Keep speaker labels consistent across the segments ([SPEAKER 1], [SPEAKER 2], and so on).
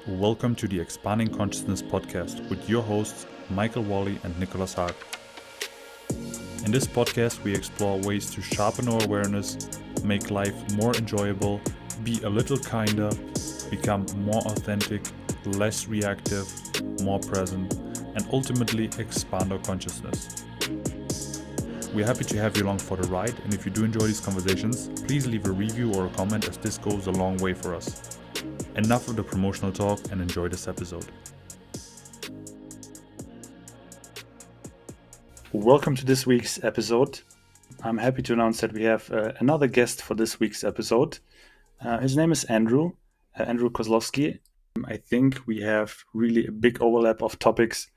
[SPEAKER 1] Welcome to the Expanding Consciousness podcast with your hosts, Michael Wally and Nicholas Haag. In this podcast, we explore ways to sharpen our awareness, make life more enjoyable, be a little kinder, become more authentic, less reactive, more present, and ultimately expand our consciousness. We're happy to have you along for the ride, and if you do enjoy these conversations, please leave a review or a comment, as this goes a long way for us. Enough of the promotional talk and enjoy this episode. Welcome to this week's episode. I'm happy to announce that we have another guest for this week's episode. His name is Andrew Kozlowski. I think we have really a big overlap of topics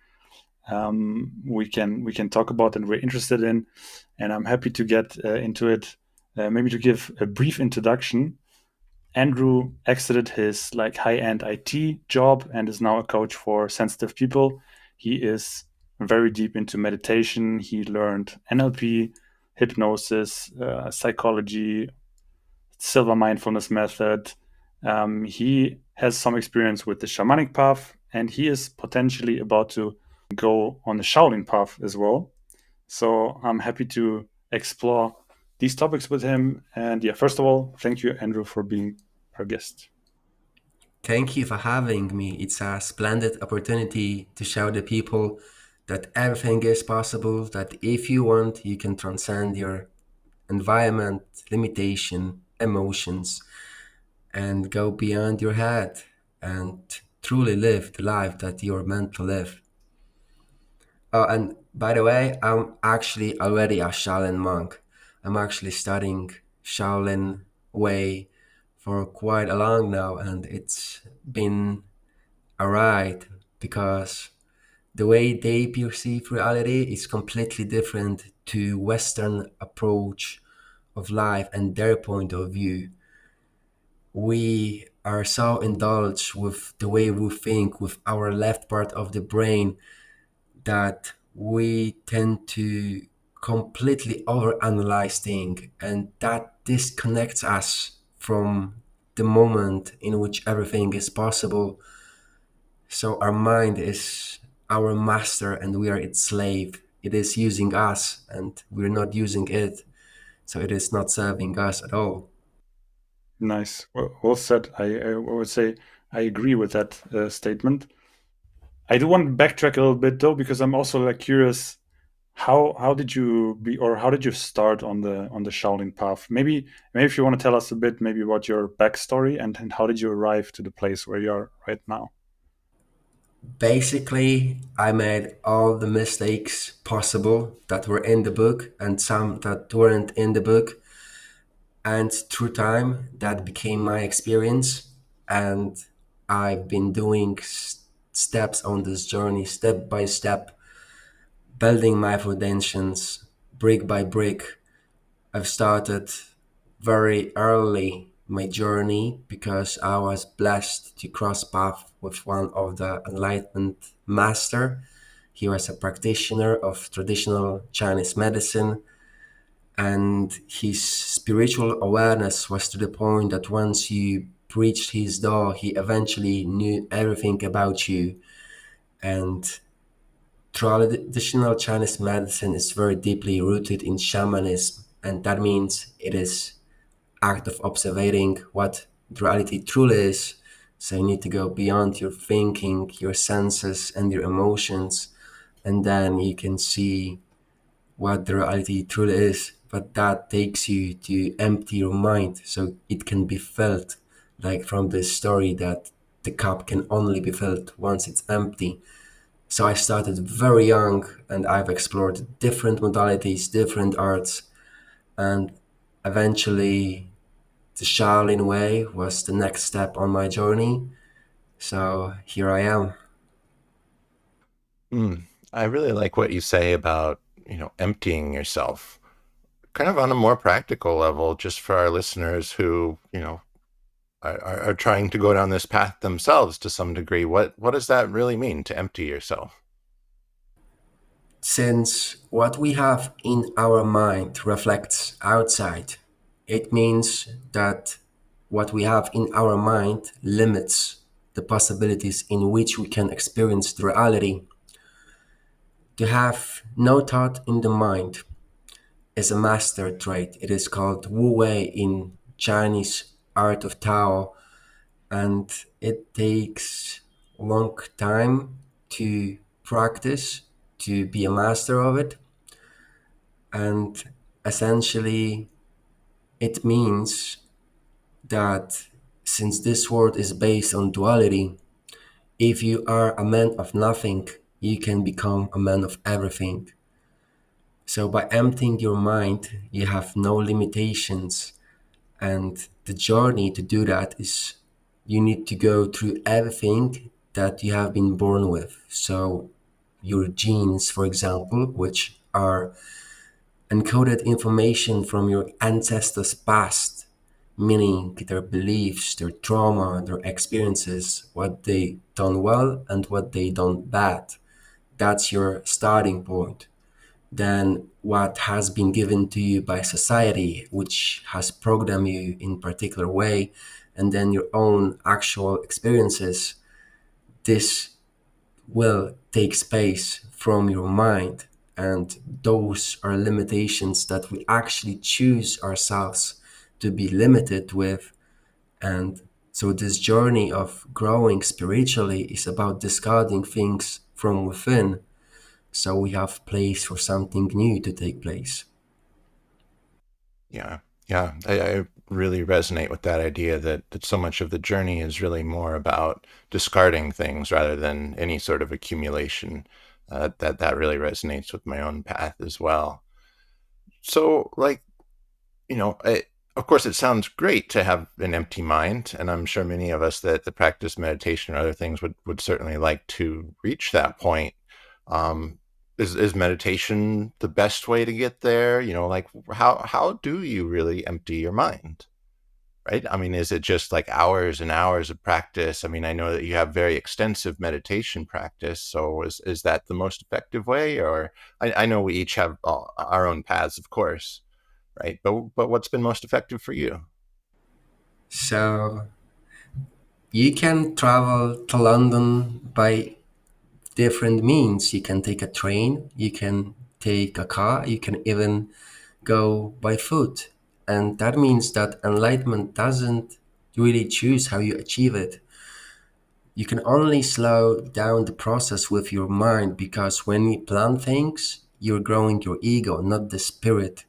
[SPEAKER 1] we can talk about and we're interested in, and I'm happy to get into it. Maybe to give a brief introduction. Andrew exited his high-end IT job and is now a coach for sensitive people. He is very deep into meditation. He learned NLP, hypnosis, psychology, silver mindfulness method. He has some experience with the shamanic path, and he is potentially about to go on the Shaolin path as well. So I'm happy to explore these topics with him. And first of all, thank you, Andrew, for being our guest.
[SPEAKER 2] Thank you for having me. It's a splendid opportunity to show the people that everything is possible, that if you want, you can transcend your environment, limitation, emotions, and go beyond your head and truly live the life that you're meant to live. Oh, and by the way, I'm actually already a Shaolin monk. I'm actually studying Shaolin way for quite a long now, and it's been a ride because the way they perceive reality is completely different to Western approach of life and their point of view. We are so indulged with the way we think with our left part of the brain that we tend to completely overanalyze things, and that disconnects us from the moment in which everything is possible. So our mind is our master and we are its slave. It is using us and we're not using it. So it is not serving us at all.
[SPEAKER 1] Nice. Well said. I would say I agree with that statement. I do want to backtrack a little bit though, because I'm also curious. How did you start on the Shaolin path? Maybe if you want to tell us a bit maybe about your backstory and how did you arrive to the place where you are right now?
[SPEAKER 2] Basically, I made all the mistakes possible that were in the book and some that weren't in the book. And through time, that became my experience. And I've been doing steps on this journey, step by step, building my foundations brick by brick. I've started very early my journey because I was blessed to cross path with one of the Enlightened Master. He was a practitioner of traditional Chinese medicine, and his spiritual awareness was to the point that once you breached his door, he eventually knew everything about you. And traditional Chinese medicine is very deeply rooted in shamanism, and that means it is act of observing what the reality truly is. So you need to go beyond your thinking, your senses, and your emotions, and then you can see what the reality truly is. But that takes you to empty your mind so it can be felt, like from the story that the cup can only be filled once it's empty. So I started very young and I've explored different modalities, different arts, and eventually the Shaolin way was the next step on my journey. So here I am.
[SPEAKER 3] I really like what you say about, emptying yourself, kind of on a more practical level, just for our listeners who, are trying to go down this path themselves to some degree. What does that really mean to empty yourself?
[SPEAKER 2] Since what we have in our mind reflects outside, it means that what we have in our mind limits the possibilities in which we can experience the reality. To have no thought in the mind is a master trait. It is called Wu Wei in Chinese art of Tao, and it takes a long time to practice to be a master of it. And essentially, it means that since this world is based on duality, if you are a man of nothing, you can become a man of everything. So by emptying your mind, you have no limitations. And the journey to do that is you need to go through everything that you have been born with. So your genes, for example, which are encoded information from your ancestors' past, meaning their beliefs, their trauma, their experiences, what they done well and what they done bad. That's your starting point. Then what has been given to you by society, which has programmed you in particular way, and then your own actual experiences. This will take space from your mind, and those are limitations that we actually choose ourselves to be limited with. And so this journey of growing spiritually is about discarding things from within, so we have place for something new to take place.
[SPEAKER 3] Yeah. Yeah. I really resonate with that idea that so much of the journey is really more about discarding things rather than any sort of accumulation. That really resonates with my own path as well. So, like, of course, it sounds great to have an empty mind, and I'm sure many of us that practice meditation or other things would certainly like to reach that point. Um, is meditation the best way to get there? Like how do you really empty your mind? Right? I mean, is it just like hours and hours of practice? I mean, I know that you have very extensive meditation practice, so is that the most effective way? Or I know we each have our own paths, of course, right? But what's been most effective for you?
[SPEAKER 2] So you can travel to London by different means. You can take a train, you can take a car, you can even go by foot. And that means that enlightenment doesn't really choose how you achieve it. You can only slow down the process with your mind, because when you plan things, you're growing your ego, not the spirit.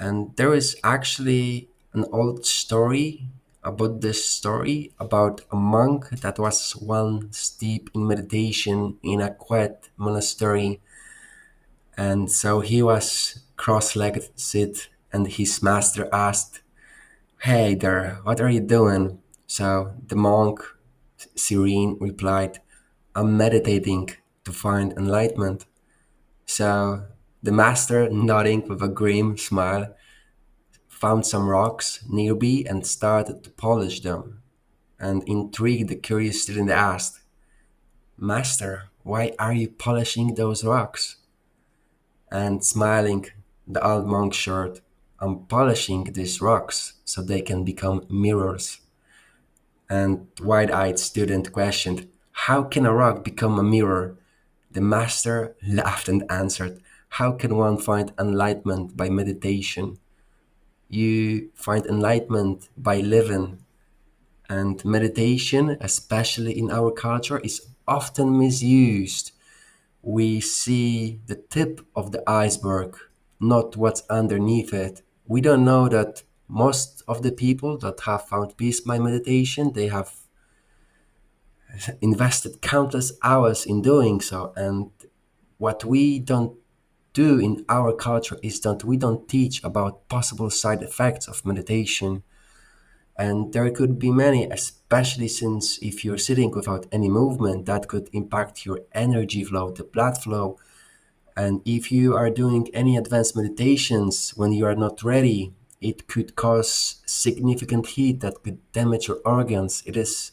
[SPEAKER 2] And there is actually an old story about this story about a monk that was once deep in meditation in a quiet monastery. And so he was cross-legged sit, and his master asked, "Hey there, what are you doing?" So the monk, serene, replied, "I'm meditating to find enlightenment." So the master, nodding with a grim smile, found some rocks nearby and started to polish them. And intrigued, the curious student asked, "Master, why are you polishing those rocks?" And smiling, the old monk shared, "I'm polishing these rocks so they can become mirrors." And wide-eyed student questioned, "How can a rock become a mirror?" The master laughed and answered, "How can one find enlightenment by meditation? You find enlightenment by living." And meditation, especially in our culture, is often misused. We see the tip of the iceberg, not what's underneath it. We don't know that most of the people that have found peace by meditation, they have invested countless hours in doing so. And what we don't do in our culture is that we don't teach about possible side effects of meditation. And there could be many, especially since if you're sitting without any movement, that could impact your energy flow, the blood flow. And if you are doing any advanced meditations when you are not ready, it could cause significant heat that could damage your organs. It is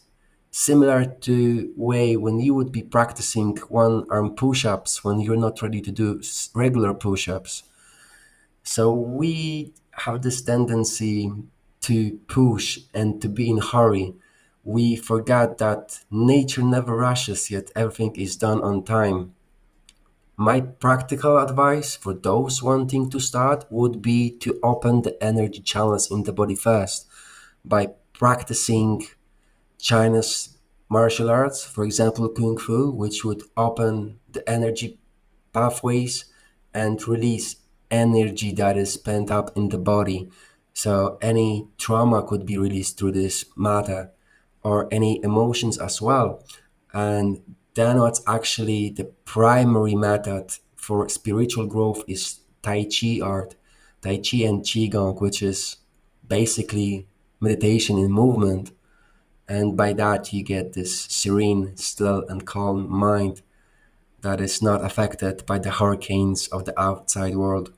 [SPEAKER 2] similar to way when you would be practicing one arm push-ups when you're not ready to do regular push-ups. So we have this tendency to push and to be in a hurry. We forgot that nature never rushes, yet everything is done on time. My practical advice for those wanting to start would be to open the energy channels in the body first by practicing China's martial arts, for example, Kung Fu, which would open the energy pathways and release energy that is pent up in the body. So any trauma could be released through this matter, or any emotions as well. And then what's actually the primary method for spiritual growth is Tai Chi art, Tai Chi and Qigong, which is basically meditation in movement. And by that you get this serene, still and calm mind that is not affected by the hurricanes of the outside world.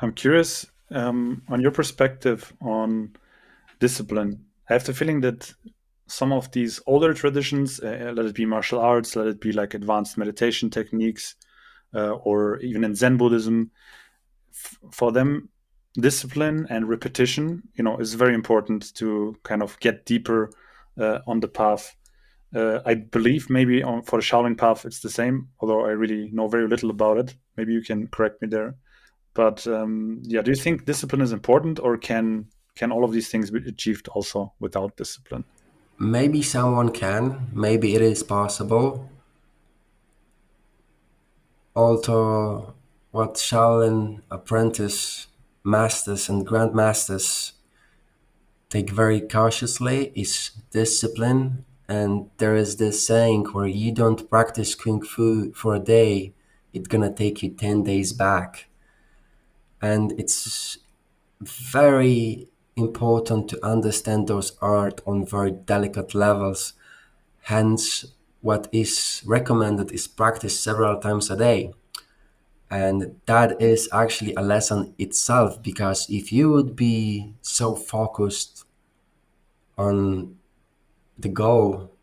[SPEAKER 1] I'm curious on your perspective on discipline. I have the feeling that some of these older traditions, let it be martial arts, let it be like advanced meditation techniques, or even in Zen Buddhism, for them, discipline and repetition, is very important to kind of get deeper on the path. I believe maybe for the Shaolin path it's the same, although I really know very little about it. Maybe you can correct me there. But yeah, do you think discipline is important, or can all of these things be achieved also without discipline?
[SPEAKER 2] Maybe someone can, maybe it is possible. Although what Shaolin apprentice masters and grandmasters take very cautiously is discipline. And there is this saying where you don't practice Kung Fu for a day, it's gonna take you 10 days back. And it's very important to understand those art on very delicate levels. Hence, what is recommended is practice several times a day. And that is actually a lesson itself, because if you would be so focused on the goal,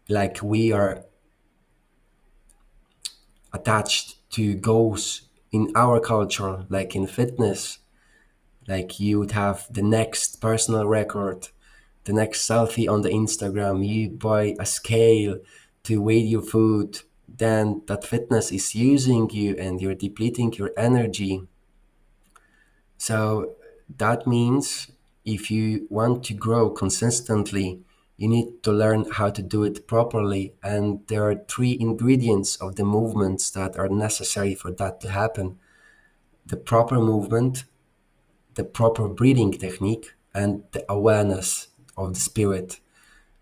[SPEAKER 2] like we are attached to goals in our culture, like in fitness, like you would have the next personal record, the next selfie on the Instagram, you buy a scale to weigh your food, then that fitness is using you and you're depleting your energy. So that means if you want to grow consistently, you need to learn how to do it properly. And there are three ingredients of the movements that are necessary for that to happen: the proper movement, the proper breathing technique, and the awareness of the spirit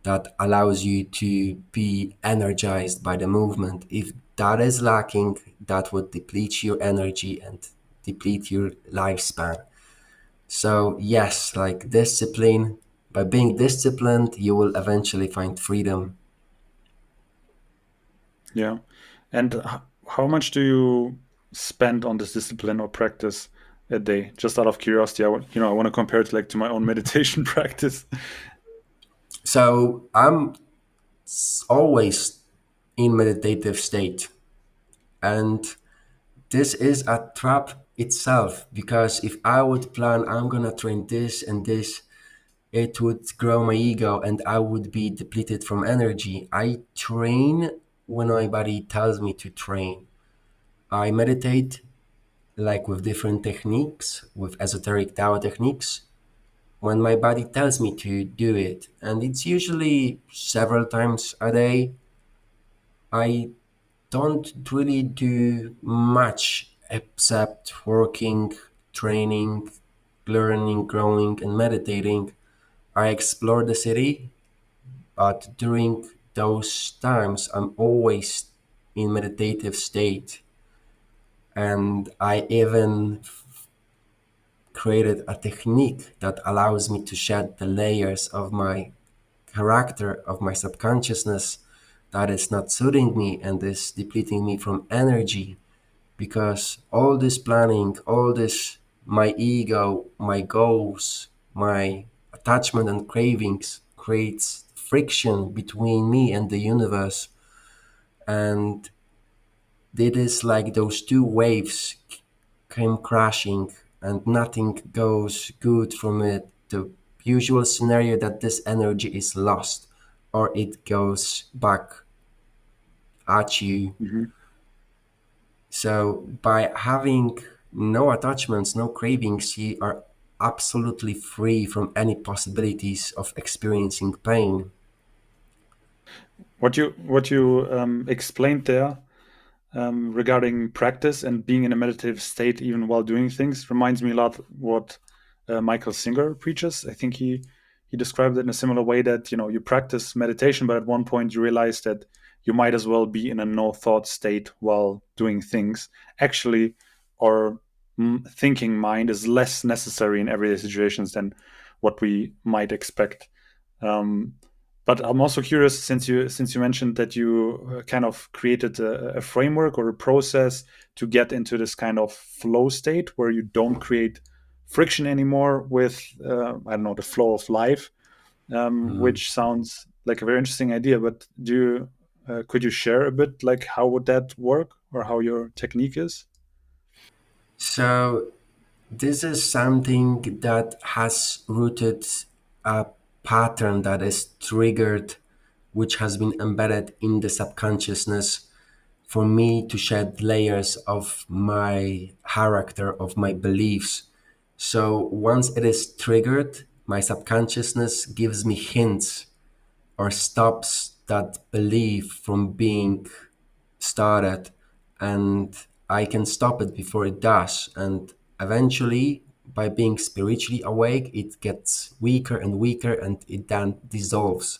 [SPEAKER 2] that allows you to be energized by the movement. If that is lacking, that would deplete your energy and deplete your lifespan. So yes, like discipline, by being disciplined, you will eventually find freedom.
[SPEAKER 1] Yeah. And how much do you spend on this discipline or practice a day? Just out of curiosity, I want to compare it like to my own meditation practice.
[SPEAKER 2] So I'm always in meditative state, and this is a trap itself, because if I would plan I'm gonna train this and this, it would grow my ego and I would be depleted from energy. I train when my body tells me to train. I meditate like with different techniques, with esoteric Tao techniques, when my body tells me to do it. And it's usually several times a day. I don't really do much except working, training, learning, growing, and meditating. I explore the city, but during those times, I'm always in meditative state. And I even created a technique that allows me to shed the layers of my character, of my subconsciousness that is not suiting me and is depleting me from energy. Because all this planning, all this, my ego, my goals, my attachment and cravings creates friction between me and the universe. And it is like those two waves came crashing, and nothing goes good from it, the usual scenario that this energy is lost or it goes back at you.
[SPEAKER 1] Hmm.
[SPEAKER 2] So by having no attachments, no cravings, you are absolutely free from any possibilities of experiencing pain.
[SPEAKER 1] What you explained there regarding practice and being in a meditative state even while doing things reminds me a lot what Michael Singer preaches. I think he described it in a similar way that you practice meditation, but at one point you realize that you might as well be in a no thought state while doing things. Actually, our thinking mind is less necessary in everyday situations than what we might expect. Um, but I'm also curious, since you mentioned that you kind of created a framework or a process to get into this kind of flow state where you don't create friction anymore with I don't know, the flow of life,
[SPEAKER 2] Mhm.
[SPEAKER 1] which sounds like a very interesting idea. But could you share a bit like how would that work or how your technique is?
[SPEAKER 2] So this is something that has rooted a pattern that is triggered, which has been embedded in the subconsciousness for me to shed layers of my character, of my beliefs. So once it is triggered, my subconsciousness gives me hints or stops that belief from being started, and I can stop it before it does. And eventually, by being spiritually awake, it gets weaker and weaker and it then dissolves.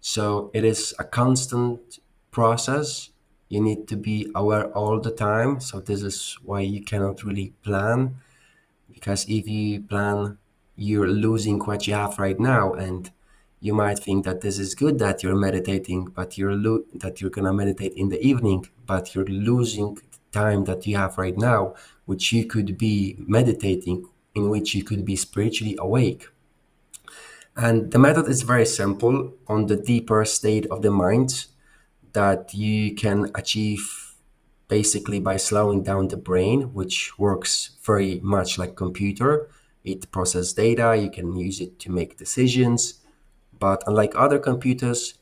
[SPEAKER 2] So it is a constant process. You need to be aware all the time. So this is why you cannot really plan, because if you plan, you're losing what you have right now, and you might think that this is good that you're meditating, but that you're gonna meditate in the evening, but you're losing the time that you have right now, which you could be meditating, in which you could be spiritually awake. And the method is very simple on the deeper state of the mind that you can achieve basically by slowing down the brain, which works very much like computer. It processes data, you can use it to make decisions, but unlike other computers,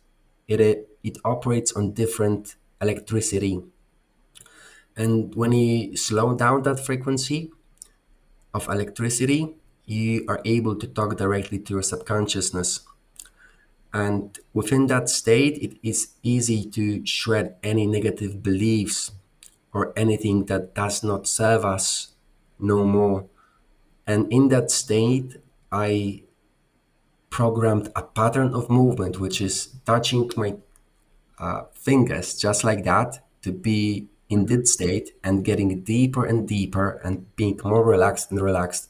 [SPEAKER 2] it operates on different electricity. And when you slow down that frequency of electricity, you are able to talk directly to your subconsciousness. And within that state, it is easy to shred any negative beliefs or anything that does not serve us no more. And in that state, I programmed a pattern of movement, which is touching my fingers just like that to be in
[SPEAKER 1] Hmm.
[SPEAKER 2] that state and getting deeper and deeper and being more relaxed and relaxed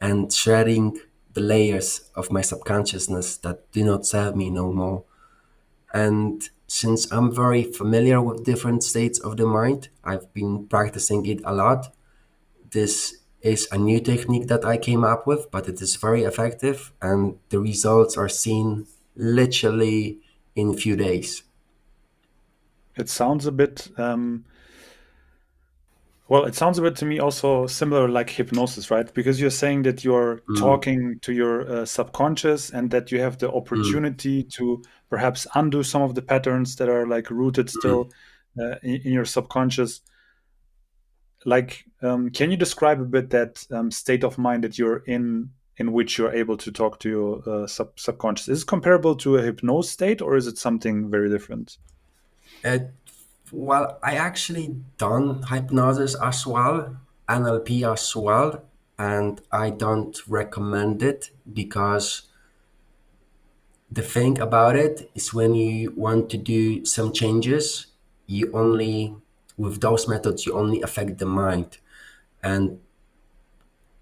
[SPEAKER 2] and shredding the layers of my subconsciousness that do not serve me no more. And since I'm very familiar with different states of the mind, I've been practicing it a lot. This is a new technique that I came up with, but it is very effective, and the results are seen literally in a few days.
[SPEAKER 1] It sounds a bit Well, it sounds a bit to me also similar like hypnosis, right? Because you're saying that you're
[SPEAKER 2] Mm,
[SPEAKER 1] talking to your subconscious and that you have the
[SPEAKER 2] mm,
[SPEAKER 1] opportunity to perhaps undo some of the patterns that are like rooted
[SPEAKER 2] mm.
[SPEAKER 1] still in your subconscious. Like, can you describe a bit that state of mind that you're in which you're able to talk to your subconscious? Is it comparable to a hypnosis state, or is it something very different?
[SPEAKER 2] Uh, well, I actually done hypnosis as well, NLP as well, and I don't recommend it because the thing about it is when you want to do some changes, you only, with those methods, you only affect the mind. And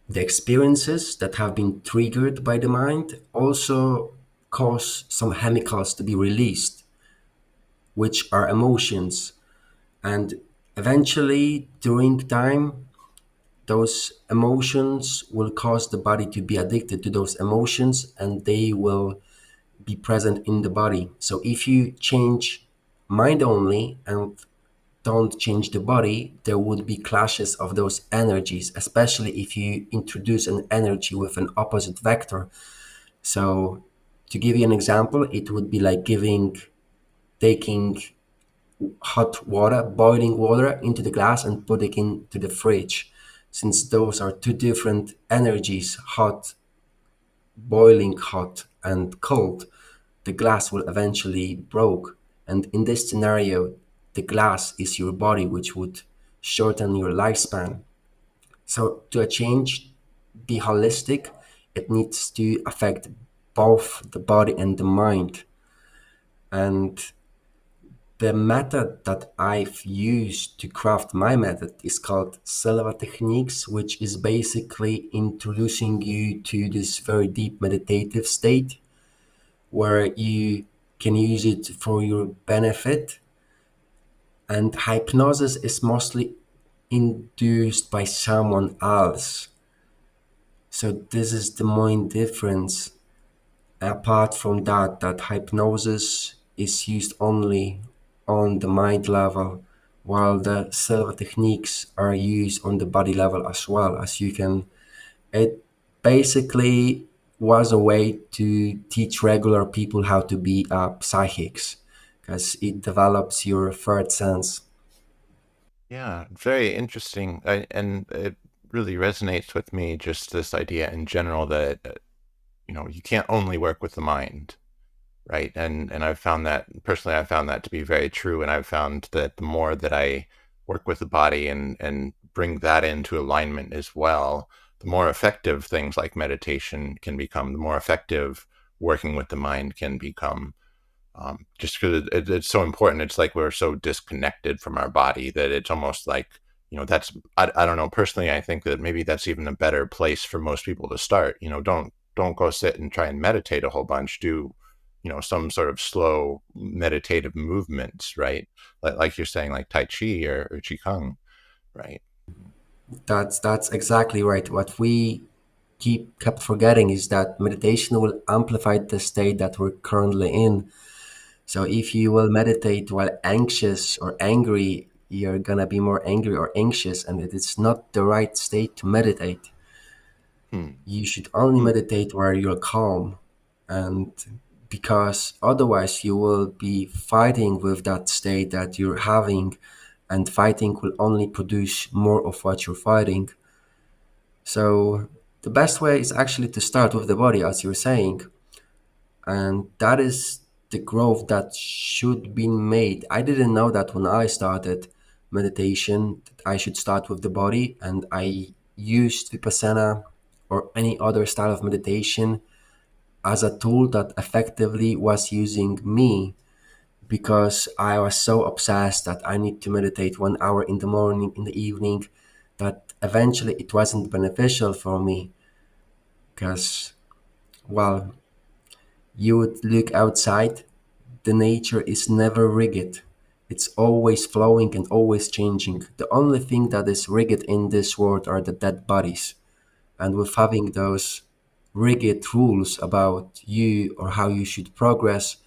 [SPEAKER 2] the experiences that have been triggered by the mind also cause some chemicals to be released, which are emotions. And eventually, during time, those emotions will cause the body to be addicted to those emotions and they will be present in the body. So if you change mind only and don't change the body, there would be clashes of those energies, especially if you introduce an energy with an opposite vector. So, to give you an example, it would be like taking hot water, boiling water into the glass and putting it into the fridge. Since those are two different energies, hot, boiling hot, and cold, the glass will eventually break. And in this scenario, the glass is your body, which would shorten your lifespan. So to a change be holistic, it needs to affect both the body and the mind. And the method that I've used to craft my method is called Silva techniques, which is basically introducing you to this very deep meditative state where you can use it for your benefit. And hypnosis is mostly induced by someone else. So this is the main difference. Apart from that, that hypnosis is used only on the mind level, while the Silva techniques are used on the body level as well. As you can, it basically was a way to teach regular people how to be psychics, because it develops your third sense.
[SPEAKER 3] Yeah, very interesting. And it really resonates with me, just this idea in general that, you can't only work with the mind, right? And I've found that personally, I've found that to be very true. And I've found that the more that I work with the body and bring that into alignment as well, the more effective things like meditation can become, the more effective working with the mind can become. Just because it's so important. It's like we're so disconnected from our body that it's almost like, I don't know, personally, I think that maybe that's even a better place for most people to start. Don't go sit and try and meditate a whole bunch. Do, some sort of slow meditative movements, right? Like you're saying, like Tai Chi or Qigong, right?
[SPEAKER 2] That's exactly right. What we kept forgetting is that meditation will amplify the state that we're currently in. So if you will meditate while anxious or angry, you're gonna be more angry or anxious, and it is not the right state to meditate.
[SPEAKER 3] Hmm.
[SPEAKER 2] You should only
[SPEAKER 3] Hmm.
[SPEAKER 2] meditate where you're calm, and because otherwise you will be fighting with that state that you're having, and fighting will only produce more of what you're fighting. So the best way is actually to start with the body, as you're saying, and that is the growth that should be made. I didn't know that when I started meditation, that I should start with the body, and I used Vipassana or any other style of meditation as a tool that effectively was using me, because I was so obsessed that I need to meditate 1 hour in the morning, in the evening, that eventually it wasn't beneficial for me. Because, well, you would look outside, the nature is never rigid. It's always flowing and always changing. The only thing that is rigid in this world are the dead bodies. And with having those rigid rules about you or how you should progress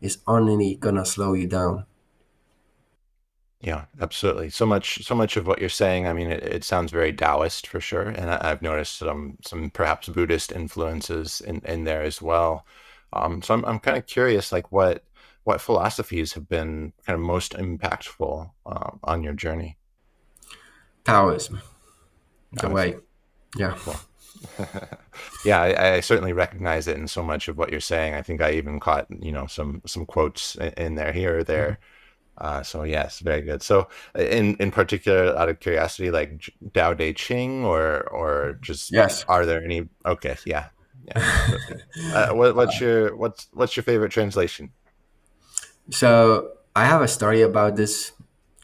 [SPEAKER 2] is only gonna slow you down.
[SPEAKER 3] Yeah, absolutely. So much of what you're saying, I mean, it sounds very Taoist for sure, and I've noticed some perhaps Buddhist influences in there as well. So I'm kind of curious, like what philosophies have been kind of most impactful on your journey?
[SPEAKER 2] Taoism, the
[SPEAKER 3] Taoism.
[SPEAKER 2] way. Yeah.
[SPEAKER 3] Cool. Yeah, I certainly recognize it in so much of what you're saying. I think I even caught, some quotes in there here or
[SPEAKER 2] Mhm.
[SPEAKER 3] there. So yes, very good. So in particular, out of curiosity, like Tao Te Ching or just
[SPEAKER 2] Yes.
[SPEAKER 3] are there any? Okay, yeah, yeah, perfect. What's your favorite translation?
[SPEAKER 2] So I have a story about this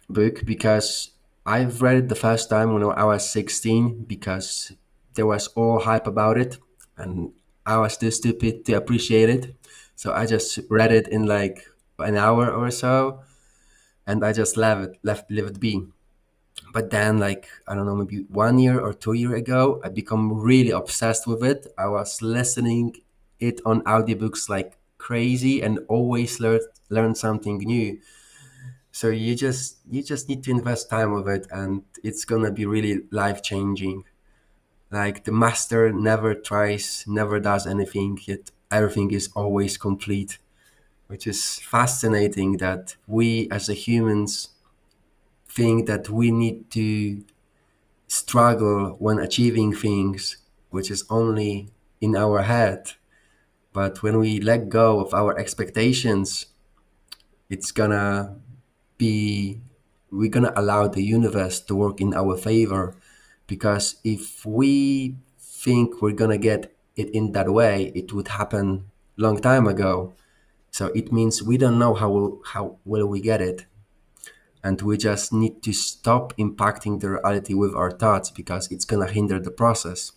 [SPEAKER 2] book because I've read it the first time when I was 16 because there was all hype about it and I was too stupid to appreciate it. So I just read it in like an hour or so and I just left it be. But then like I don't know, maybe 1 year or 2 year ago, I become really obsessed with it. I was listening it on audiobooks like crazy and always learn something new. So you just need to invest time with it, and it's gonna be really life changing. Like the master never tries, never does anything, yet everything is always complete, which is fascinating that we as a humans think that we need to struggle when achieving things, which is only in our head. But when we let go of our expectations, it's gonna be, we're gonna allow the universe to work in our favor. Because if we think we're gonna get it in that way, it would happen long time ago. So it means we don't know how will we get it, and we just need to stop impacting the reality with our thoughts because it's gonna hinder the process.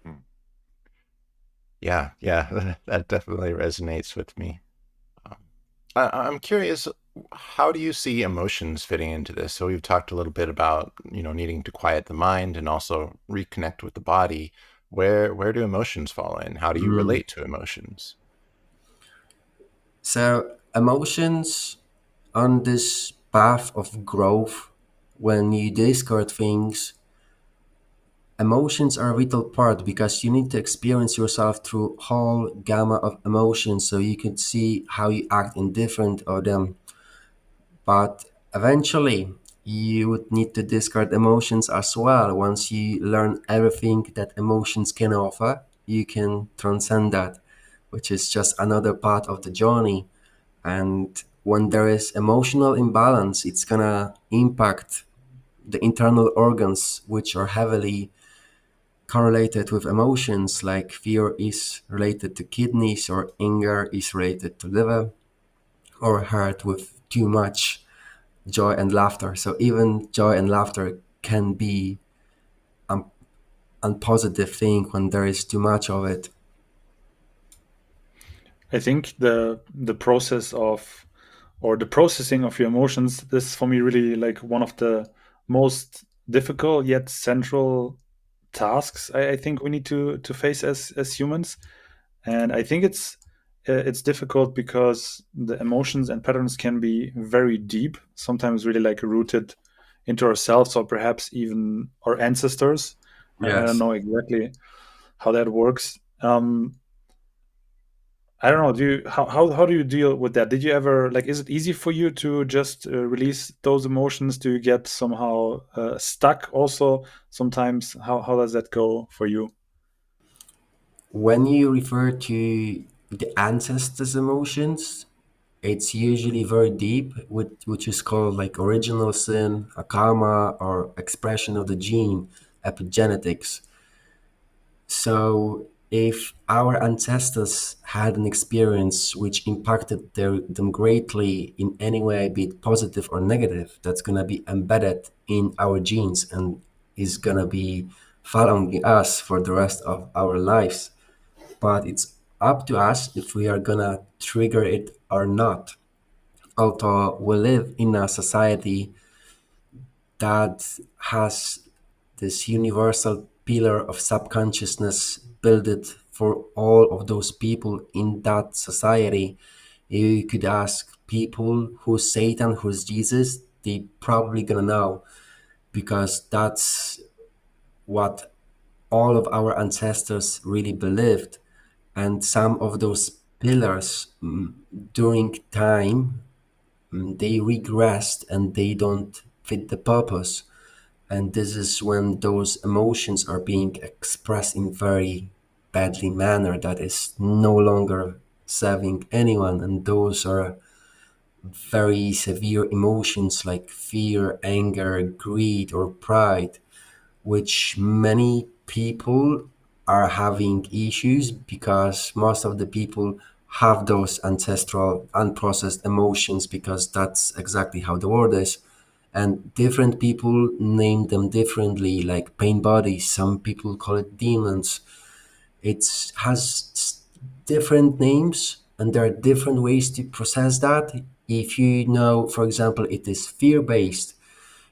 [SPEAKER 3] Hmm. Yeah, yeah, that definitely resonates with me. Um, I'm curious, how do you see emotions fitting into this? So we've talked a little bit about, needing to quiet the mind and also reconnect with the body. Where do emotions fall in? How do you
[SPEAKER 2] Mm.
[SPEAKER 3] relate to emotions?
[SPEAKER 2] So emotions on this path of growth, when you discard things, emotions are a vital part because you need to experience yourself through whole gamma of emotions so you can see how you act in different of them. But eventually you would need to discard emotions as well. Once you learn everything that emotions can offer, you can transcend that, which is just another part of the journey. And when there is emotional imbalance, it's gonna impact the internal organs, which are heavily correlated with emotions. Like fear is related to kidneys, or anger is related to liver, or heart with too much joy and laughter. So even joy and laughter can be a positive thing when there is too much of it.
[SPEAKER 1] I think the process of, or the processing of your emotions, this is for me really like one of the most difficult yet central tasks I think we need to face as humans. And I think it's difficult because the emotions and patterns can be very deep, sometimes really like rooted into ourselves or perhaps even our ancestors. I don't
[SPEAKER 2] Yes.
[SPEAKER 1] know exactly how that works. I don't know. Do you how do you deal with that? Did you ever like? Is it easy for you to just release those emotions? Do you get somehow stuck? Also, sometimes, how does that go for you?
[SPEAKER 2] When you refer to the ancestors' emotions, it's usually very deep, which is called like original sin, a karma, or expression of the gene, epigenetics. So, if our ancestors had an experience which impacted them greatly in any way, be it positive or negative, that's going to be embedded in our genes and is going to be following us for the rest of our lives. But it's up to us if we are going to trigger it or not. Although we live in a society that has this universal pillar of subconsciousness built it for all of those people in that society. You could ask people who's Satan, who's Jesus, they probably gonna know because that's what all of our ancestors really believed. And some of those pillars during time they regressed and they don't fit the purpose. And this is when those emotions are being expressed in very badly manner that is no longer serving anyone. And those are very severe emotions like fear, anger, greed, or pride, which many people are having issues because most of the people have those ancestral unprocessed emotions because that's exactly how the world is. And different people name them differently, like pain bodies. Some people call it demons. It has different names, and there are different ways to process that. If you know, for example, it is fear based,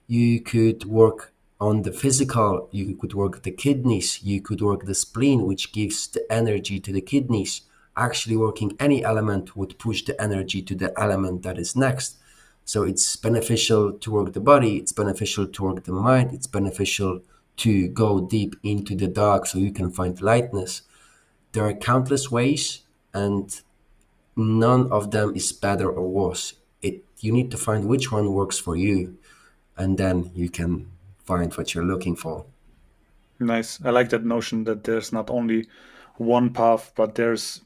[SPEAKER 2] you could work on the physical, you could work the kidneys, you could work the spleen, which gives the energy to the kidneys. Actually, working any element would push the energy to the element that is next. So it's beneficial to work the body, it's beneficial to work the mind, it's beneficial to go deep into the dark so you can find lightness. There are countless ways, and none of them is better or worse. You need to find which one works for you, and then you can find what you're looking for.
[SPEAKER 1] Nice. I like that notion that there's not only one path, but there's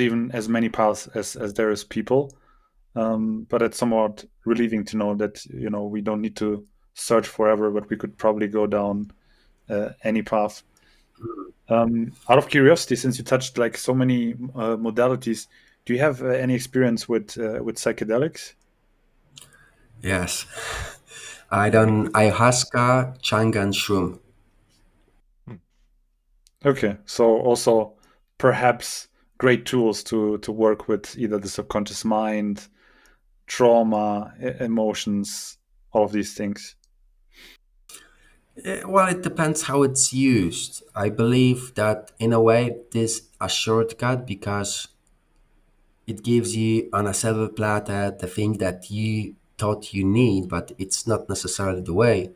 [SPEAKER 1] even as many paths as there is people. But it's somewhat relieving to know that we don't need to search forever, but we could probably go down any path. Out of curiosity, since you touched like so many modalities, do you have any experience with psychedelics?
[SPEAKER 2] Yes. I done ayahuasca, changa, and shroom.
[SPEAKER 1] Okay, so also perhaps great tools to work with either the subconscious mind, trauma, emotions, all of these things.
[SPEAKER 2] Well, it depends how it's used. I believe that in a way this a shortcut because it gives you on a silver platter the thing that you thought you need, but it's not necessarily the way.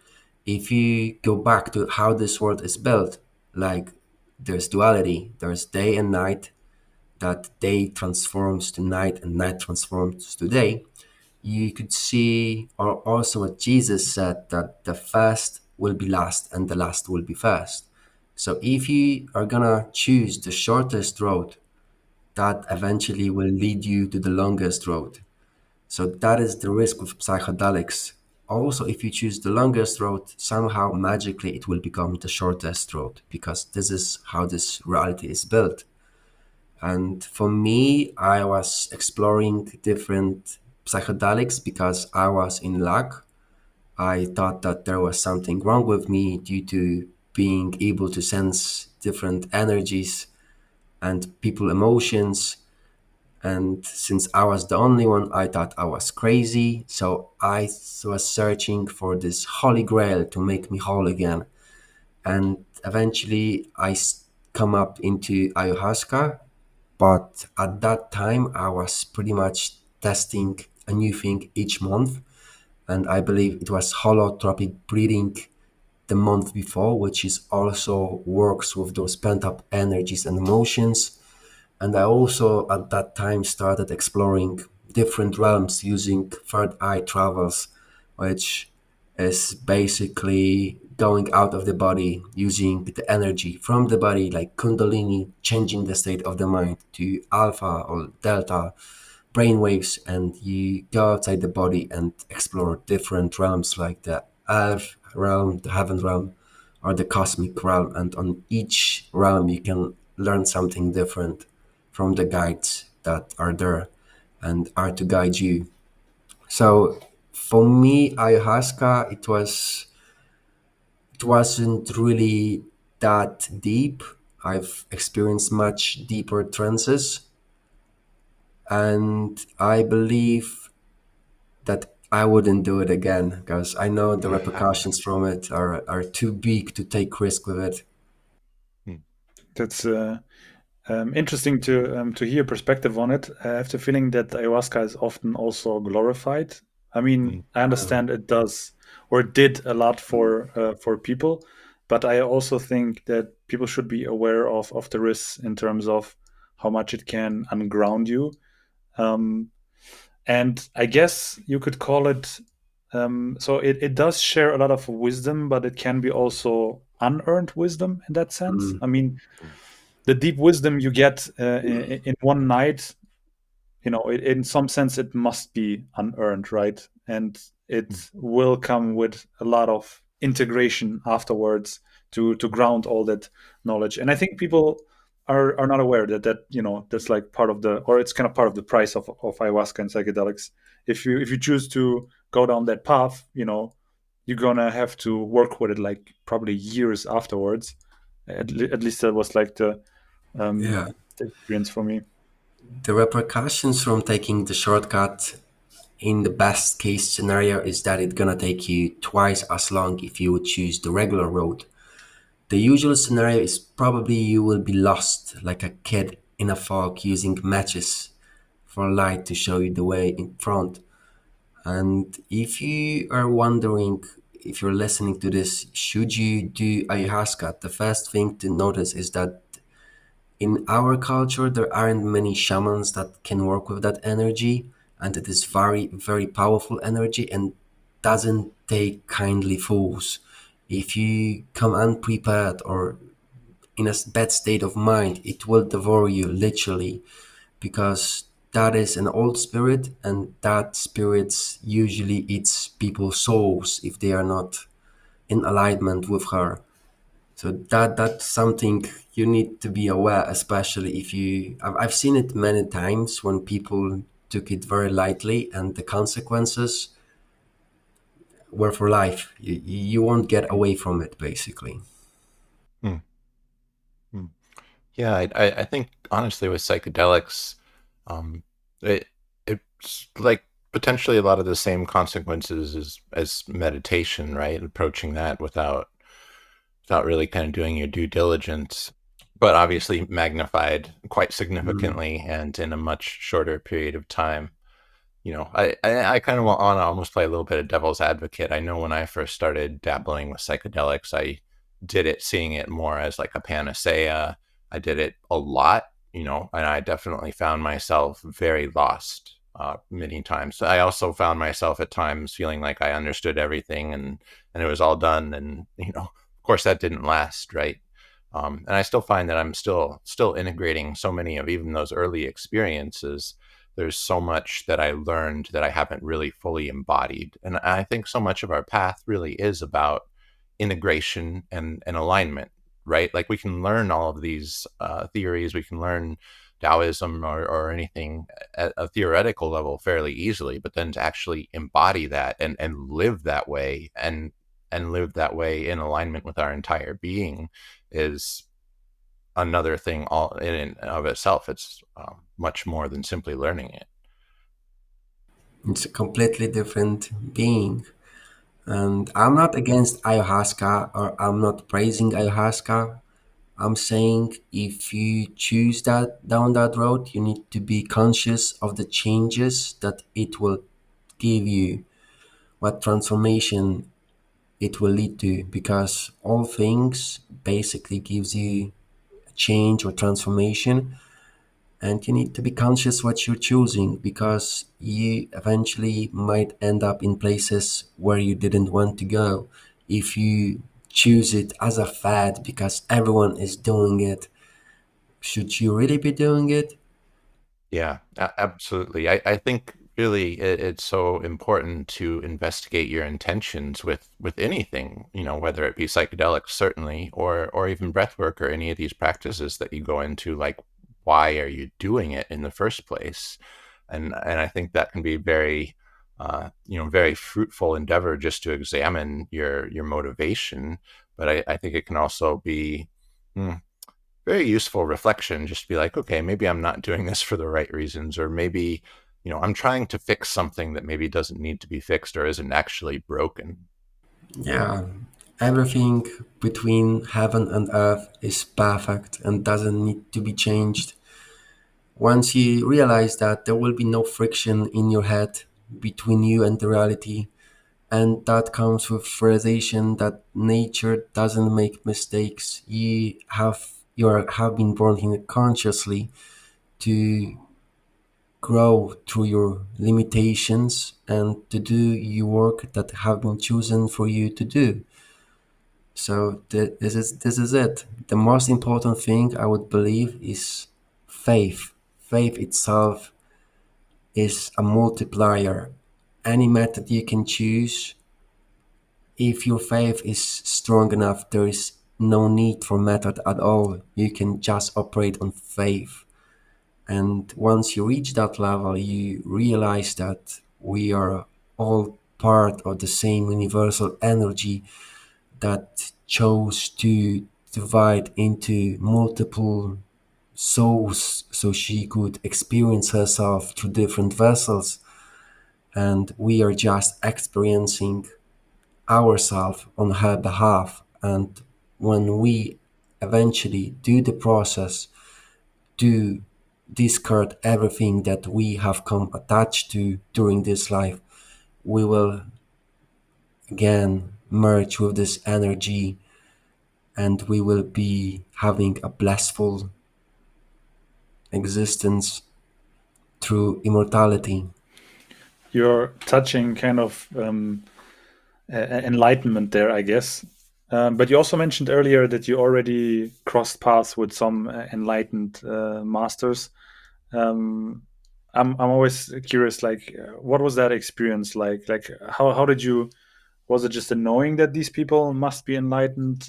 [SPEAKER 2] If you go back to how this world is built, like there's duality, there's day and night, that day transforms to night and night transforms to day. You could see, or also what Jesus said, that the fast will be last and the last will be fast. So if you are gonna choose the shortest road, that eventually will lead you to the longest road. So that is the risk with psychedelics. Also, if you choose the longest road, somehow magically it will become the shortest road because this is how this reality is built. And for me, I was exploring different psychedelics because I was in luck. I thought that there was something wrong with me due to being able to sense different energies and people emotions. And since I was the only one, I thought I was crazy. So I was searching for this holy grail to make me whole again. And eventually come up into ayahuasca. But at that time, I was pretty much testing a new thing each month. And I believe it was holotropic breathing the month before, which is also works with those pent up energies and emotions. And I also at that time started exploring different realms using third eye travels, which is basically going out of the body using the energy from the body, like Kundalini, changing the state of the mind to alpha or delta brainwaves, and you go outside the body and explore different realms like the earth realm, the heaven realm, or the cosmic realm. And on each realm, you can learn something different from the guides that are there and are to guide you. So for me, ayahuasca, it wasn't really that deep. I've experienced much deeper trances, and I believe that I wouldn't do it again because I know the repercussions from it are too big to take risk with it.
[SPEAKER 1] That's interesting to hear perspective on it. I have the feeling that ayahuasca is often also glorified. I mean, I understand it does or it did a lot for people, but I also think that people should be aware of the risks in terms of how much it can unground you. Um, and I guess you could call it. So it does share a lot of wisdom, but it can be also unearned wisdom in that sense.
[SPEAKER 2] Mm.
[SPEAKER 1] I mean, the deep wisdom you get in one night, in some sense it must be unearned, right? And it will come with a lot of integration afterwards to ground all that knowledge. And I think people are not aware that that's like part of the, or it's kind of part of the price of ayahuasca and psychedelics. If you choose to go down that path, you're gonna have to work with it like probably years afterwards. At least that was like um,
[SPEAKER 2] Yeah.
[SPEAKER 1] the experience for me.
[SPEAKER 2] The repercussions from taking the shortcut in the best case scenario is that it's gonna take you twice as long if you would choose the regular road. The usual scenario is probably you will be lost like a kid in a fog using matches for light to show you the way in front. And if you are wondering, if you're listening to this, should you do ayahuasca? The first thing to notice is that in our culture, there aren't many shamans that can work with that energy, and it is very, very powerful energy and doesn't take kindly fools. If you come unprepared or in a bad state of mind, it will devour you literally, because that is an old spirit, and that spirit usually eats people's souls if they are not in alignment with her. So that's something you need to be aware, especially if I've seen it many times when people took it very lightly, and the consequences were for life. You won't get away from it, basically.
[SPEAKER 3] Hmm. Hmm. Yeah, I think honestly with psychedelics, um, it it's like potentially a lot of the same consequences as meditation, right? Approaching that without really kind of doing your due diligence, but obviously magnified quite
[SPEAKER 2] Mm.
[SPEAKER 3] significantly and in a much shorter period of time. I kind of want to almost play a little bit of devil's advocate. I know when I first started dabbling with psychedelics, I did it seeing it more as like a panacea. I did it a lot, and I definitely found myself very lost many times. I also found myself at times feeling like I understood everything and it was all done. And, of course that didn't last, right? And I still find that I'm still integrating so many of even those early experiences. There's so much that I learned that I haven't really fully embodied. And I think so much of our path really is about integration and alignment, right? Like we can learn all of these theories, we can learn Taoism or anything at a theoretical level fairly easily, but then to actually embody that and live that way and live that way in alignment with our entire being is another thing all in and of itself. It's much more than simply learning it.
[SPEAKER 2] It's a completely different being. And I'm not against ayahuasca, or I'm not praising ayahuasca. I'm saying if you choose that down that road, you need to be conscious of the changes that it will give you, what transformation it will lead to, because all things basically gives you a change or transformation, and you need to be conscious what you're choosing, because you eventually might end up in places where you didn't want to go. If you choose it as a fad because everyone is doing it, should you really be doing it?
[SPEAKER 3] Yeah, absolutely. I think really it's so important to investigate your intentions with anything, whether it be psychedelics, certainly, or even breath work or any of these practices that you go into, like why are you doing it in the first place? And I think that can be very very fruitful endeavor just to examine your motivation. But I think it can also be hmm, very useful reflection, just to be like, okay, maybe I'm not doing this for the right reasons, or maybe, I'm trying to fix something that maybe doesn't need to be fixed or isn't actually broken.
[SPEAKER 2] Yeah, everything between heaven and earth is perfect and doesn't need to be changed. Once you realize that there will be no friction in your head between you and the reality, and that comes with realization that nature doesn't make mistakes. You have been born here consciously to grow through your limitations and to do your work that have been chosen for you to do. So this is it. The most important thing I would believe is faith. Faith itself is a multiplier. Any method you can choose, if your faith is strong enough, there is no need for method at all. You can just operate on faith. And once you reach that level, you realize that we are all part of the same universal energy that chose to divide into multiple souls so she could experience herself through different vessels. And we are just experiencing ourselves on her behalf. And when we eventually do the process to discard everything that we have come attached to during this life, we will again merge with this energy, and we will be having a blissful existence through immortality.
[SPEAKER 1] You're touching kind of enlightenment there, I guess. But you also mentioned earlier that you already crossed paths with some enlightened masters. I'm always curious, like, what was that experience like? Like, how did you? Was it just a knowing that these people must be enlightened?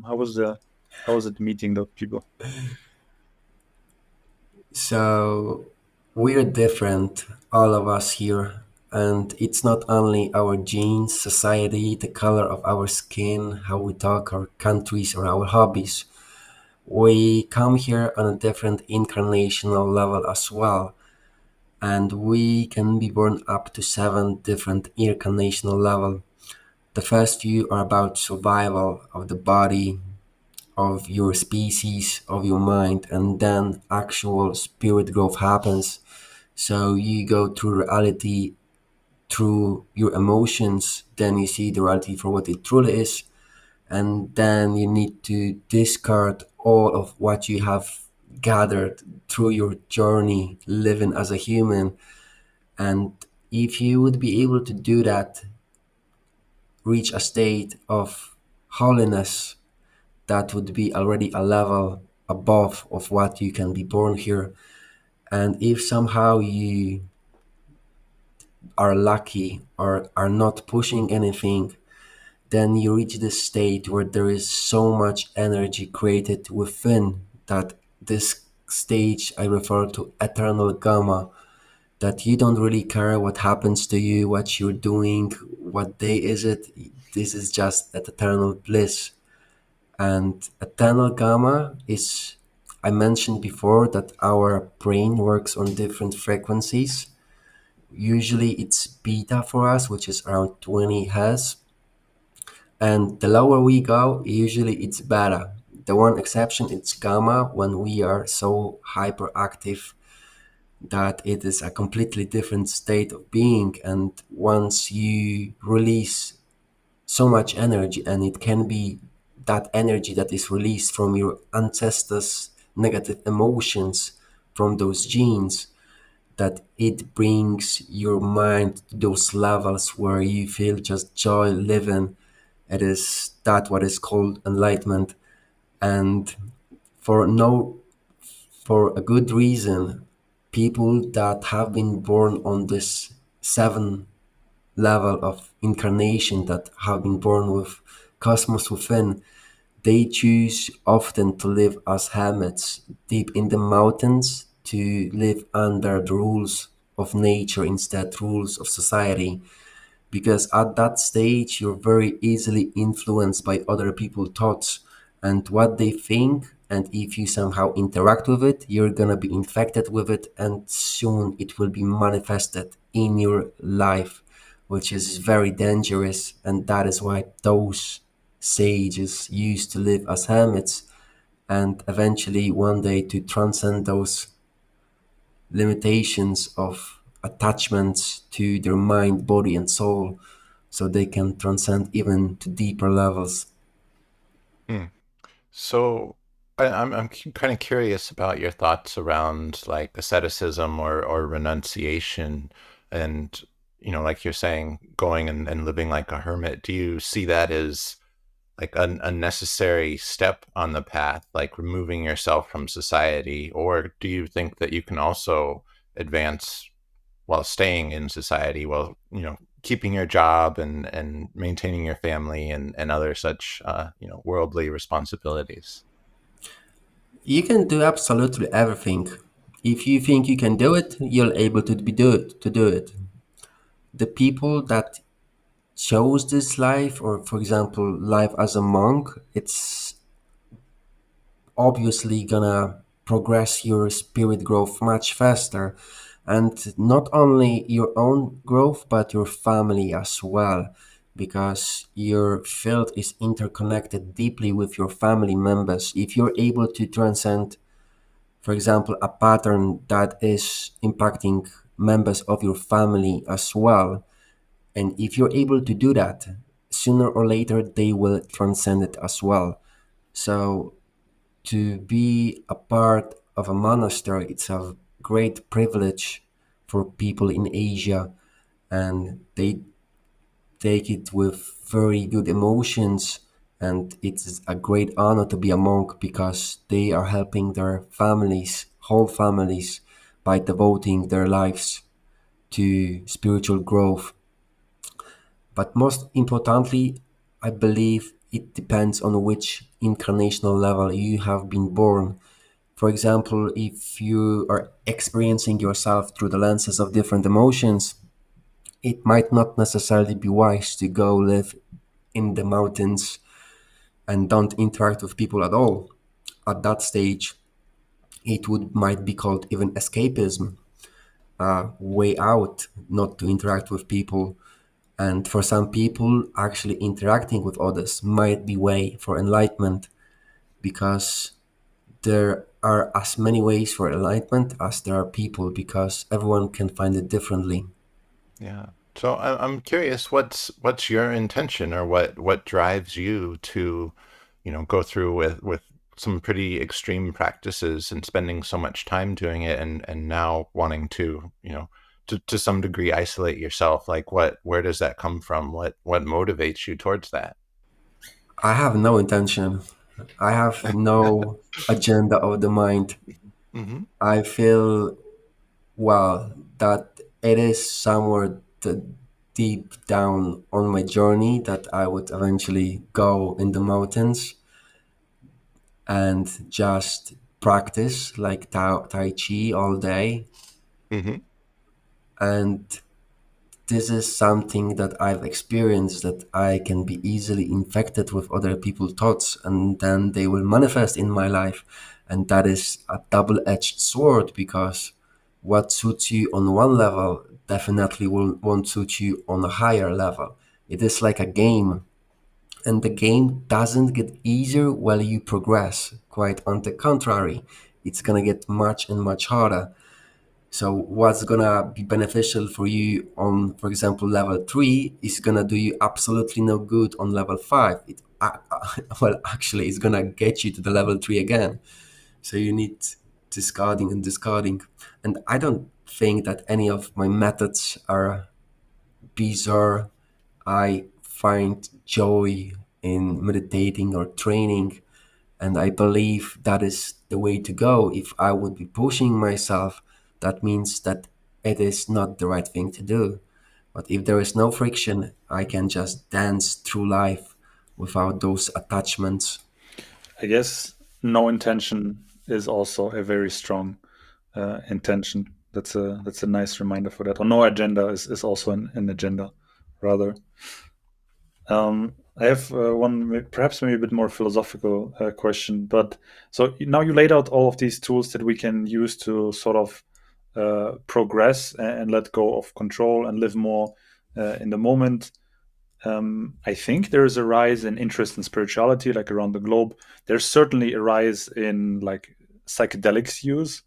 [SPEAKER 1] How was it meeting those people?
[SPEAKER 2] So we're different, all of us here. And it's not only our genes, society, the color of our skin, how we talk, our countries, or our hobbies. We come here on a different incarnational level as well. And we can be born up to 7 different incarnational level. The first few are about survival of the body, of your species, of your mind, and then actual spirit growth happens. So you go through reality through your emotions, then you see the reality for what it truly is, and then you need to discard all of what you have gathered through your journey living as a human. And if you would be able to do that, reach a state of holiness, that would be already a level above of what you can be born here. And if somehow you are lucky or are not pushing anything, then you reach this state where there is so much energy created within that. This stage I refer to eternal gamma, that you don't really care what happens to you, what you're doing, what day is it. This is just that eternal bliss. And eternal gamma is, I mentioned before that our brain works on different frequencies. Usually it's beta for us, which is around 20 hertz. And the lower we go, usually it's beta. The one exception, it's gamma, when we are so hyperactive that it is a completely different state of being. And once you release so much energy, and it can be that energy that is released from your ancestors' negative emotions, from those genes, that it brings your mind to those levels where you feel just joy living. It is that what is called enlightenment. And for no for a good reason, people that have been born on this 7 level of incarnation, that have been born with cosmos within, they choose often to live as hermits deep in the mountains, to live under the rules of nature instead rules of society, because at that stage you're very easily influenced by other people's thoughts and what they think. And if you somehow interact with it, you're gonna be infected with it, and soon it will be manifested in your life, which is very dangerous. And that is why those sages used to live as hermits, and eventually one day to transcend those limitations of attachments to their mind, body, and soul, so they can transcend even to deeper levels.
[SPEAKER 3] Hmm. So I'm kind of curious about your thoughts around like asceticism or renunciation, and like you're saying, going and living like a hermit. Do you see that as like a necessary step on the path, like removing yourself from society, or do you think that you can also advance while staying in society, while keeping your job and maintaining your family and other such worldly responsibilities?
[SPEAKER 2] You can do absolutely everything. If you think you can do it, you're able to do it. The people that chose this life, or for example life as a monk, it's obviously gonna progress your spirit growth much faster, and not only your own growth but your family as well, because your field is interconnected deeply with your family members. If you're able to transcend, for example, a pattern that is impacting members of your family as well, And if you're able to do that, sooner or later they will transcend it as well. So to be a part of a monastery, it's a great privilege for people in Asia, and they take it with very good emotions. And it's a great honor to be a monk because they are helping their families, whole families, by devoting their lives to spiritual growth. But most importantly, I believe it depends on which incarnational level you have been born. For example, if you are experiencing yourself through the lenses of different emotions, it might not necessarily be wise to go live in the mountains and don't interact with people at all. At that stage, it would might be called even escapism, a way out, not to interact with people. And for some people, actually interacting with others might be way for enlightenment, because there are as many ways for enlightenment as there are people, because everyone can find it differently.
[SPEAKER 3] Yeah. So I'm curious, what's your intention, or what drives you to, go through with some pretty extreme practices and spending so much time doing it, and now wanting to, to some degree isolate yourself? Like, where does that come from? What motivates you towards that?
[SPEAKER 2] I have no intention. I have no agenda of the mind.
[SPEAKER 3] Mm-hmm.
[SPEAKER 2] I feel, well, that it is somewhere deep down on my journey that I would eventually go in the mountains and just practice like Tai Chi all day.
[SPEAKER 3] Mm-hmm.
[SPEAKER 2] And this is something that I've experienced, that I can be easily infected with other people's thoughts and then they will manifest in my life. And that is a double-edged sword, because what suits you on one level definitely won't suit you on a higher level. It is like a game, and the game doesn't get easier while you progress. Quite on the contrary, it's gonna get much and much harder. So what's gonna be beneficial for you on, for example, level 3 is gonna do you absolutely no good on level 5. Well, actually, it's gonna get you to the level 3 again. So you need discarding and discarding. And I don't think that any of my methods are bizarre. I find joy in meditating or training, and I believe that is the way to go. If I would be pushing myself, that means that it is not the right thing to do. But if there is no friction, I can just dance through life without those attachments.
[SPEAKER 1] I guess no intention is also a very strong intention. That's a nice reminder for that. Or no agenda is also an agenda, rather. I have one, perhaps maybe a bit more philosophical question. But so now you laid out all of these tools that we can use to sort of progress and let go of control and live more in the moment. I think there is a rise in interest in spirituality, like around the globe. There's certainly a rise in like psychedelics use.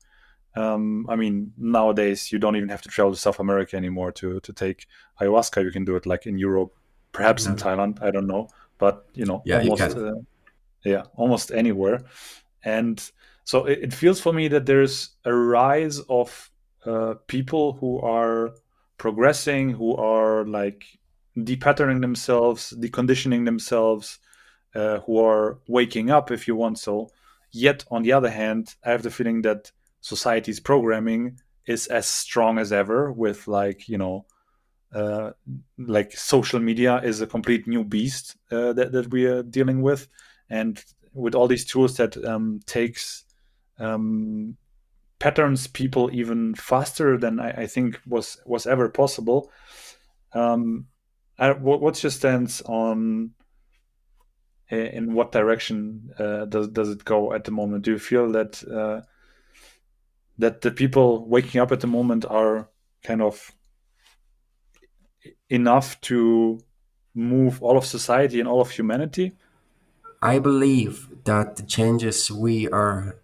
[SPEAKER 1] I mean, nowadays you don't even have to travel to South America anymore to take ayahuasca. You can do it like in Europe, perhaps in
[SPEAKER 2] Yeah,
[SPEAKER 1] Thailand. I don't know, but
[SPEAKER 2] yeah, you
[SPEAKER 1] almost,
[SPEAKER 2] can.
[SPEAKER 1] yeah, almost anywhere. And so it feels for me that there's a rise of people who are progressing, who are like depatterning themselves, deconditioning themselves, who are waking up, if you want so. Yet, on the other hand, I have the feeling that society's programming is as strong as ever, with uh, like social media is a complete new beast that we are dealing with, and with all these tools that takes um, patterns people even faster than I think was ever possible. Um, what's your stance on in what direction does it go at the moment? Do you feel that that the people waking up at the moment are kind of enough to move all of society and all of humanity?
[SPEAKER 2] I believe that the changes we are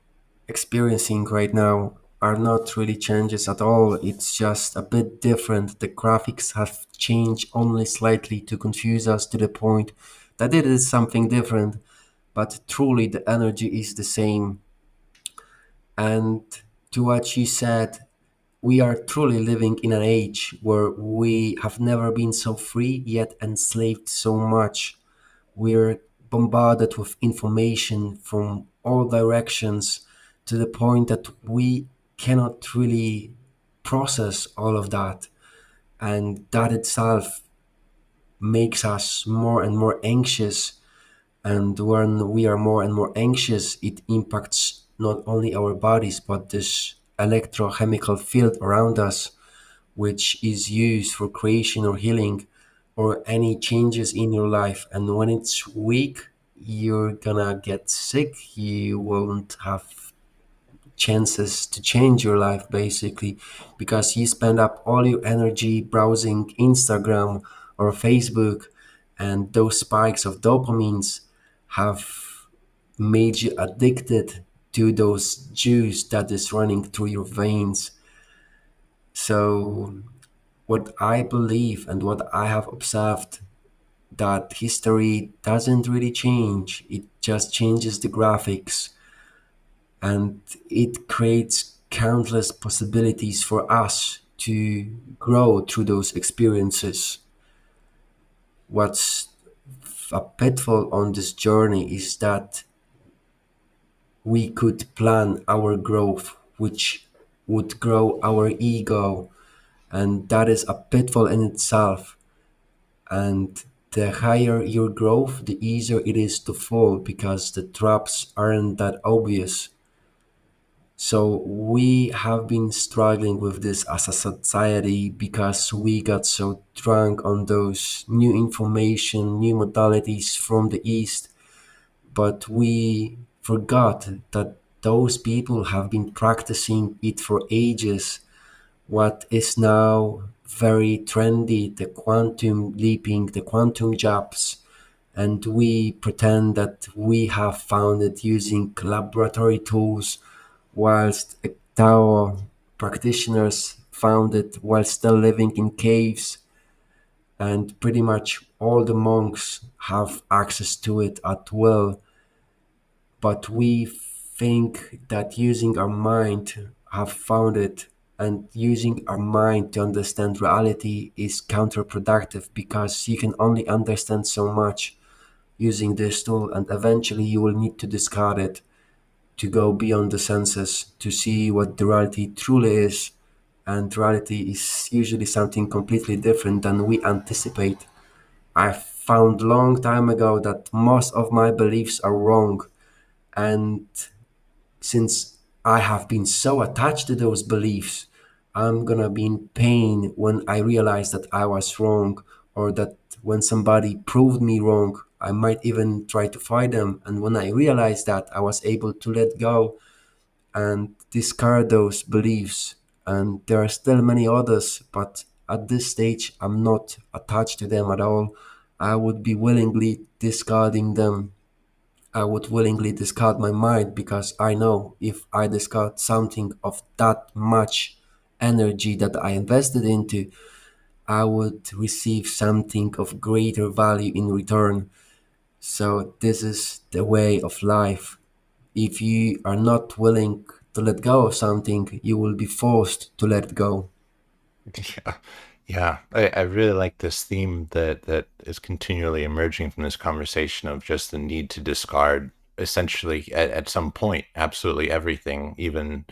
[SPEAKER 2] experiencing right now are not really changes at all. It's just a bit different. The graphics have changed only slightly to confuse us to the point that it is something different, but truly the energy is the same. And to what you said, we are truly living in an age where we have never been so free yet enslaved so much. We're bombarded with information from all directions to the point that we cannot really process all of that. And that itself makes us more and more anxious. And when we are more and more anxious, it impacts not only our bodies, but this electrochemical field around us, which is used for creation or healing or any changes in your life. And when it's weak, you're gonna get sick. You won't have chances to change your life basically, because you spend up all your energy browsing Instagram or Facebook, and those spikes of dopamines have made you addicted to those juice that is running through your veins. So what I believe and what I have observed, that history doesn't really change. It just changes the graphics, and it creates countless possibilities for us to grow through those experiences. What's a pitfall on this journey is that we could plan our growth, which would grow our ego, and that is a pitfall in itself. And the higher your growth, the easier it is to fall because the traps aren't that obvious. So we have been struggling with this as a society because we got so drunk on those new information, new modalities from the East, but we forgot that those people have been practicing it for ages. What is now very trendy, the quantum leaping, the quantum jumps, and we pretend that we have found it using laboratory tools, whilst Tao practitioners found it while still living in caves, and pretty much all the monks have access to it at will. But we think that using our mind have found it, and using our mind to understand reality is counterproductive because you can only understand so much using this tool, and eventually you will need to discard it to go beyond the senses to see what the reality truly is. And reality is usually something completely different than we anticipate. I found long time ago that most of my beliefs are wrong, and since I have been so attached to those beliefs, I'm gonna be in pain when I realize that I was wrong, or that when somebody proved me wrong, I might even try to fight them. And when I realized that, I was able to let go and discard those beliefs. And there are still many others, but at this stage, I'm not attached to them at all. I would be willingly discarding them. I would willingly discard my mind because I know if I discard something of that much energy that I invested into, I would receive something of greater value in return. So this is the way of life. If you are not willing to let go of something, you will be forced to let go.
[SPEAKER 3] Yeah, yeah. I really like this theme that is continually emerging from this conversation of just the need to discard essentially at some point absolutely everything, even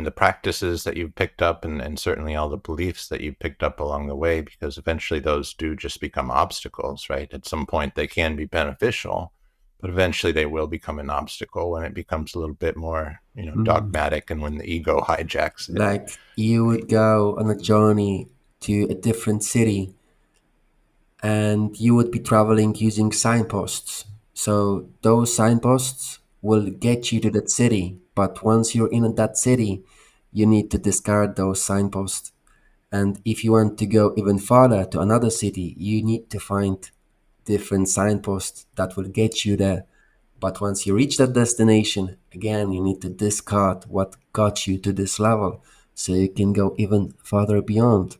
[SPEAKER 3] the practices that you've picked up, and certainly all the beliefs that you've picked up along the way, because eventually those do just become obstacles, right? At some point they can be beneficial, but eventually they will become an obstacle when it becomes a little bit more, dogmatic, and when the ego hijacks it.
[SPEAKER 2] Like you would go on a journey to a different city and you would be traveling using signposts. So those signposts will get you to that city, but once you're in that city, you need to discard those signposts. And if you want to go even farther to another city, you need to find different signposts that will get you there. But once you reach that destination, again, you need to discard what got you to this level so you can go even further beyond.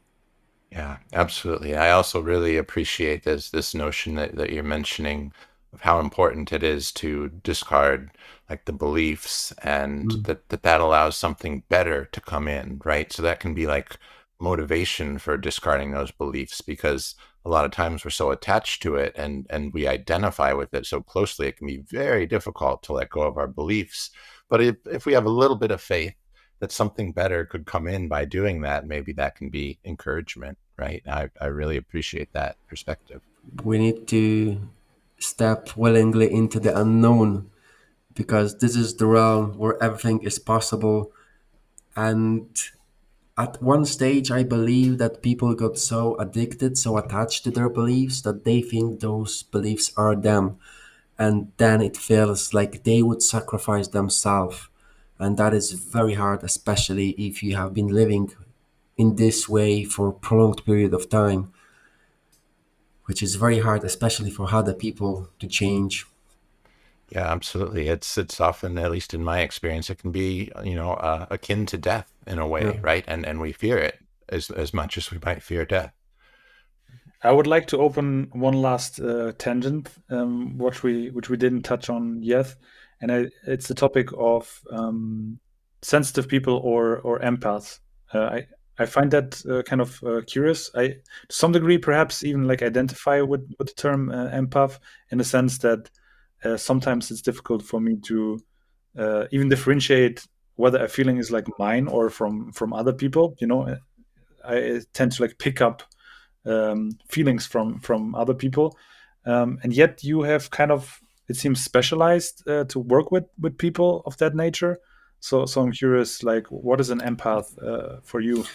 [SPEAKER 3] Yeah, absolutely. I also really appreciate this notion that you're mentioning of how important it is to discard like the beliefs, and
[SPEAKER 2] Mm.
[SPEAKER 3] that allows something better to come in, right? So that can be like motivation for discarding those beliefs, because a lot of times we're so attached to it and we identify with it so closely, it can be very difficult to let go of our beliefs. But if we have a little bit of faith that something better could come in by doing that, maybe that can be encouragement, right? I really appreciate that perspective.
[SPEAKER 2] We need to step willingly into the unknown, because this is the realm where everything is possible. And at one stage, I believe that people got so addicted, so attached to their beliefs, that they think those beliefs are them. And then it feels like they would sacrifice themselves. And that is very hard, especially if you have been living in this way for a prolonged period of time, which is very hard, especially for other people to change.
[SPEAKER 3] Yeah, absolutely. It's often, at least in my experience, it can be, akin to death in a
[SPEAKER 2] Yeah.
[SPEAKER 3] way, right? And we fear it as much as we might fear death.
[SPEAKER 1] I would like to open one last tangent, which we didn't touch on yet, and it's the topic of sensitive people or empaths. I find that kind of curious. I, to some degree, perhaps even like identify with the term empath, in the sense that sometimes it's difficult for me to even differentiate whether a feeling is like mine or from other people. I tend to like pick up feelings from other people, and yet you have kind of, it seems, specialized to work with people of that nature. So I'm curious, like, what is an empath for you?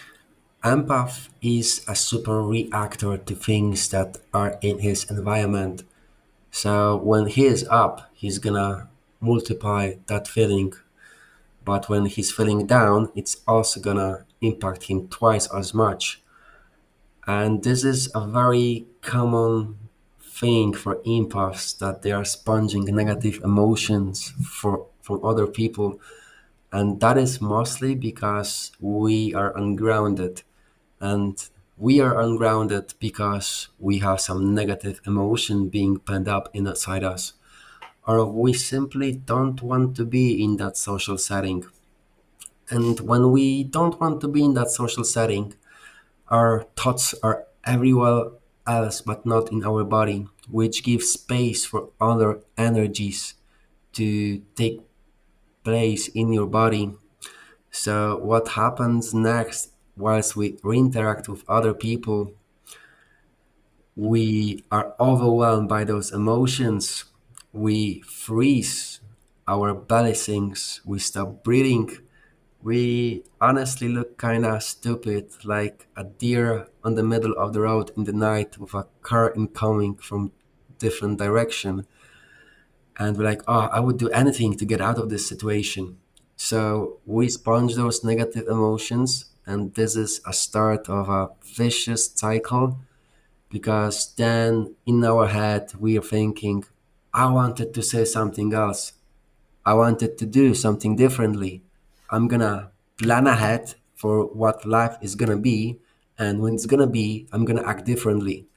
[SPEAKER 2] Empath is a super reactor to things that are in his environment. So when he is up, he's gonna multiply that feeling. But when he's feeling down, it's also gonna impact him twice as much. And this is a very common thing for empaths, that they are sponging negative emotions from other people. And that is mostly because we are ungrounded. And we are ungrounded because we have some negative emotion being pent up inside us. Or we simply don't want to be in that social setting. And when we don't want to be in that social setting, our thoughts are everywhere else but not in our body, which gives space for other energies to take place in your body. So, what happens next, whilst we interact with other people, we are overwhelmed by those emotions. We freeze, our belly sinks, we stop breathing. We honestly look kinda stupid, like a deer on the middle of the road in the night with a car incoming from different direction. And we're like, oh, I would do anything to get out of this situation. So we sponge those negative emotions, and this is a start of a vicious cycle, because then in our head we are thinking, I wanted to say something else. I wanted to do something differently. I'm gonna plan ahead for what life is gonna be, and when it's gonna be, I'm gonna act differently.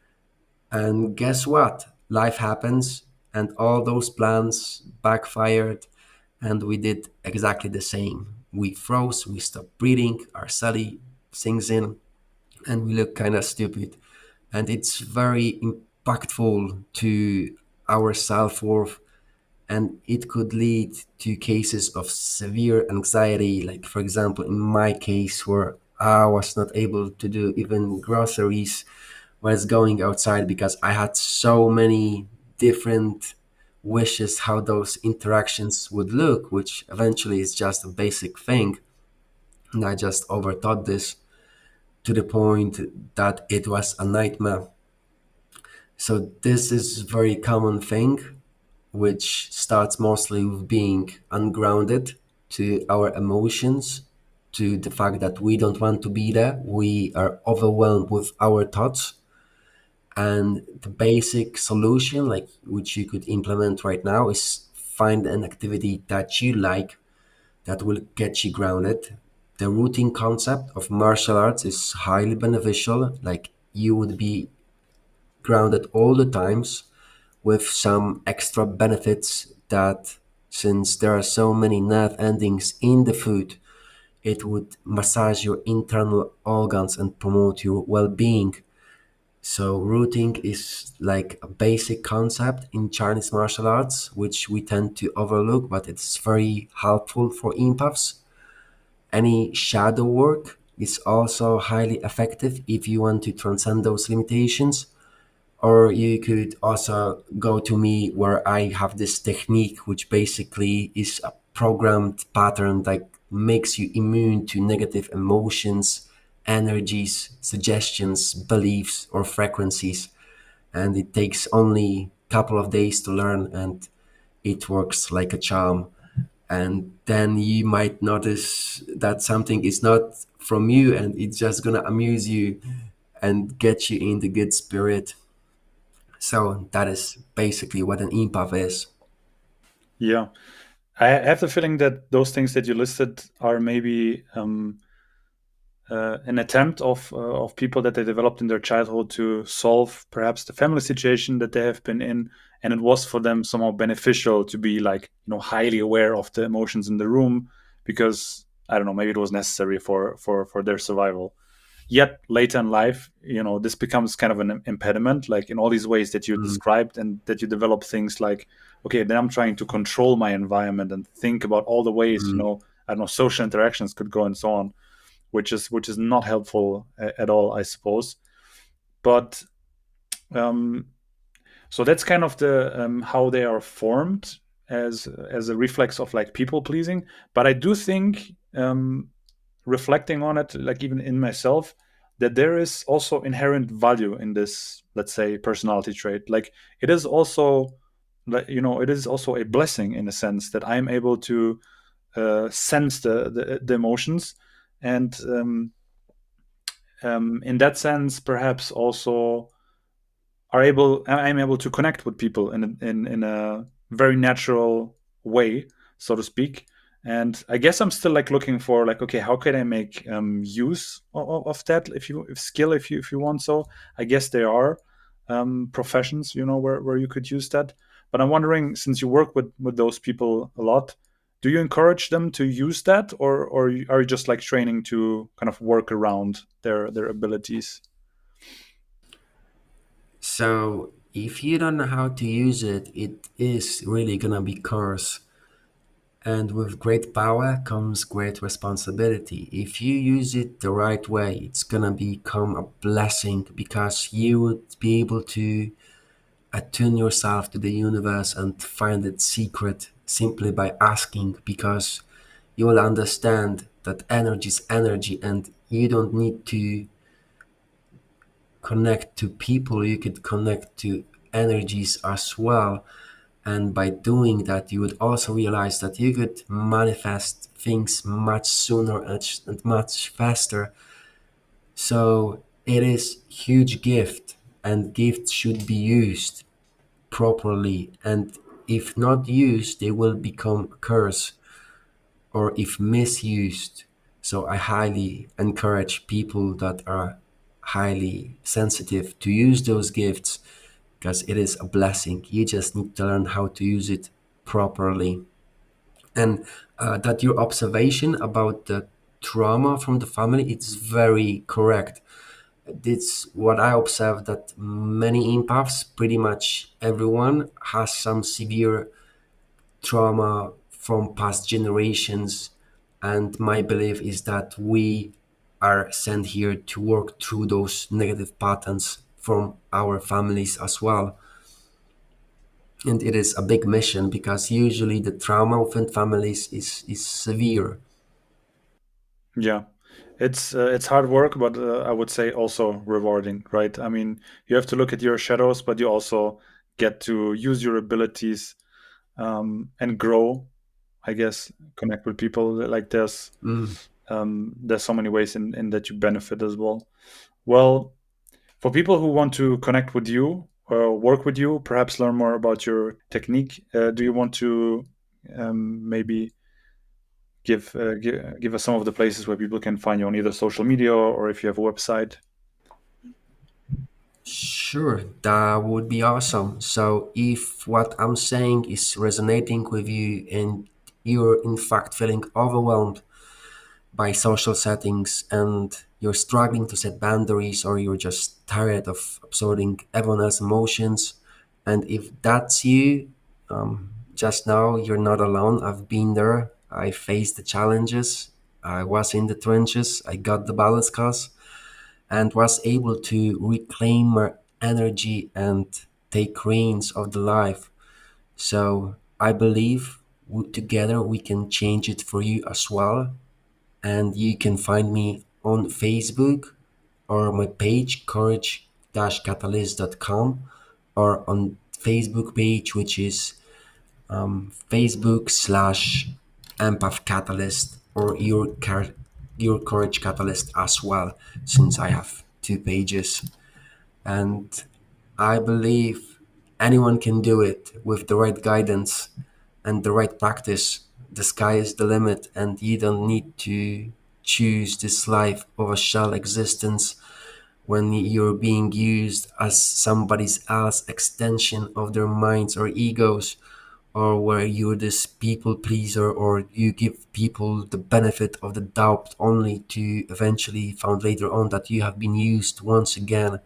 [SPEAKER 2] And guess what? Life happens, and all those plans backfired, and we did exactly the same. We froze, we stopped breathing, our belly sinks in, and we look kind of stupid. And it's very impactful to our self worth, and it could lead to cases of severe anxiety, like for example in my case, where I was not able to do even groceries whilst going outside, because I had so many different wishes how those interactions would look, which eventually is just a basic thing. And I just overthought this to the point that it was a nightmare. So this is a very common thing, which starts mostly with being ungrounded to our emotions, to the fact that we don't want to be there. We are overwhelmed with our thoughts. And the basic solution, like which you could implement right now, is find an activity that you like that will get you grounded. The routine concept of martial arts is highly beneficial. Like you would be grounded all the times with some extra benefits that since there are so many nerve endings in the food, it would massage your internal organs and promote your well-being. So rooting is like a basic concept in Chinese martial arts, which we tend to overlook, but it's very helpful for empaths. Any shadow work is also highly effective if you want to transcend those limitations. Or you could also go to me where I have this technique, which basically is a programmed pattern that makes you immune to negative emotions, energies, suggestions, beliefs, or frequencies. And it takes only a couple of days to learn, and it works like a charm. And then you might notice that something is not from you, and it's just gonna amuse you and get you in the good spirit. So that is basically what an empath is.
[SPEAKER 1] Yeah. I have the feeling that those things that you listed are maybe an attempt of people that they developed in their childhood to solve perhaps the family situation that they have been in, and it was for them somehow beneficial to be like, highly aware of the emotions in the room, because I don't know, maybe it was necessary for their survival. Yet later in life, this becomes kind of an impediment, like in all these ways that you
[SPEAKER 2] Mm,
[SPEAKER 1] described, and that you develop things like, okay, then I'm trying to control my environment and think about all the ways,
[SPEAKER 2] mm,
[SPEAKER 1] I don't know, social interactions could go and so on, which is not helpful at all, I suppose. But um, so that's kind of the how they are formed as a reflex of like people pleasing. But I do think, reflecting on it, like even in myself, that there is also inherent value in this, let's say, personality trait. Like it is also, like, it is also a blessing in a sense that I'm able to sense the emotions, and in that sense, perhaps also I'm able to connect with people in a very natural way, so to speak. And I guess I'm still like looking for like, okay, how can I make use of that, if skill, if you want. So I guess there are professions, where you could use that. But I'm wondering, since you work with those people a lot, do you encourage them to use that, or are you just like training to kind of work around their abilities?
[SPEAKER 2] So if you don't know how to use it, it is really gonna be curse. And with great power comes great responsibility. If you use it the right way, it's gonna become a blessing because you would be able to attune yourself to the universe and find its secret simply by asking, because you will understand that energy is energy and you don't need to connect to people, you could connect to energies as well. And by doing that, you would also realize that you could manifest things much sooner and much faster. So it is huge gift, and gifts should be used properly. And if not used, they will become a curse, or if misused. So I highly encourage people that are highly sensitive to use those gifts, because it is a blessing. You just need to learn how to use it properly. And that your observation about the trauma from the family, it's very correct. It's what I observed, that many empaths, pretty much everyone, has some severe trauma from past generations. And my belief is that we are sent here to work through those negative patterns from our families as well. And it is a big mission because usually the trauma within families is severe.
[SPEAKER 1] Yeah, it's hard work, but I would say also rewarding, right? I mean, you have to look at your shadows, but you also get to use your abilities, and grow. I guess connect with people. Like
[SPEAKER 2] Mm.
[SPEAKER 1] there's so many ways in that you benefit as well. Well, for people who want to connect with you, work with you, perhaps learn more about your technique, do you want to maybe give us some of the places where people can find you on either social media or if you have a website?
[SPEAKER 2] Sure, that would be awesome. So, if what I'm saying is resonating with you and you're in fact feeling overwhelmed by social settings and you're struggling to set boundaries or you're just tired of absorbing everyone else's emotions, and if that's you, just know you're not alone. I've been there. I faced the challenges. I was in the trenches. I got the battle scars and was able to reclaim my energy and take reins of the life. So I believe together we can change it for you as well. And you can find me on Facebook or my page courage-catalyst.com, or on Facebook page, which is Facebook/empath catalyst, or your courage catalyst as well, since I have two pages. And I believe anyone can do it with the right guidance and the right practice. The sky is the limit, and you don't need to choose this life of a shell existence when you're being used as somebody else's extension of their minds or egos, or where you're this people pleaser, or you give people the benefit of the doubt only to eventually find later on that you have been used once again.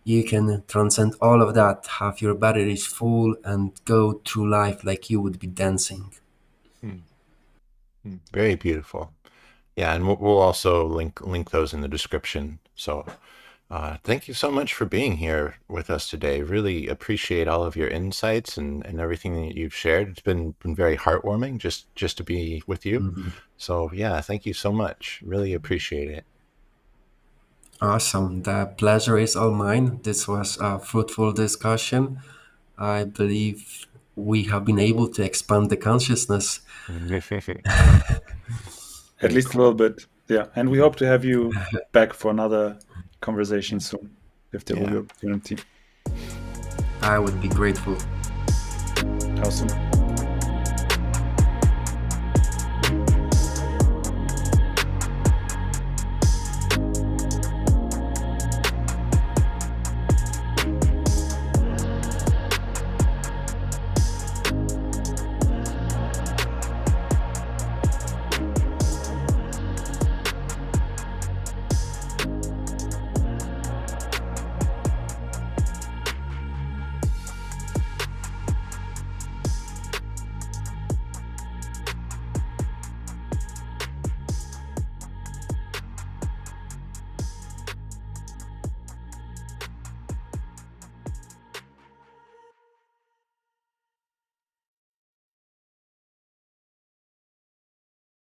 [SPEAKER 2] You can transcend all of that, have your batteries full, and go through life like you would be dancing.
[SPEAKER 3] Very beautiful. Yeah, and we'll also link those in the description. So thank you so much for being here with us today. Really appreciate all of your insights and everything that you've shared. It's been very heartwarming just to be with you.
[SPEAKER 2] Mhm.
[SPEAKER 3] So yeah, thank you so much. Really appreciate it.
[SPEAKER 2] Awesome. The pleasure is all mine. This was a fruitful discussion. I believe we have been able to expand the consciousness.
[SPEAKER 1] At least a little bit. Yeah. And we hope to have you back for another conversation soon, if there will be
[SPEAKER 3] Yeah.
[SPEAKER 1] opportunity.
[SPEAKER 2] I would be grateful.
[SPEAKER 1] Awesome.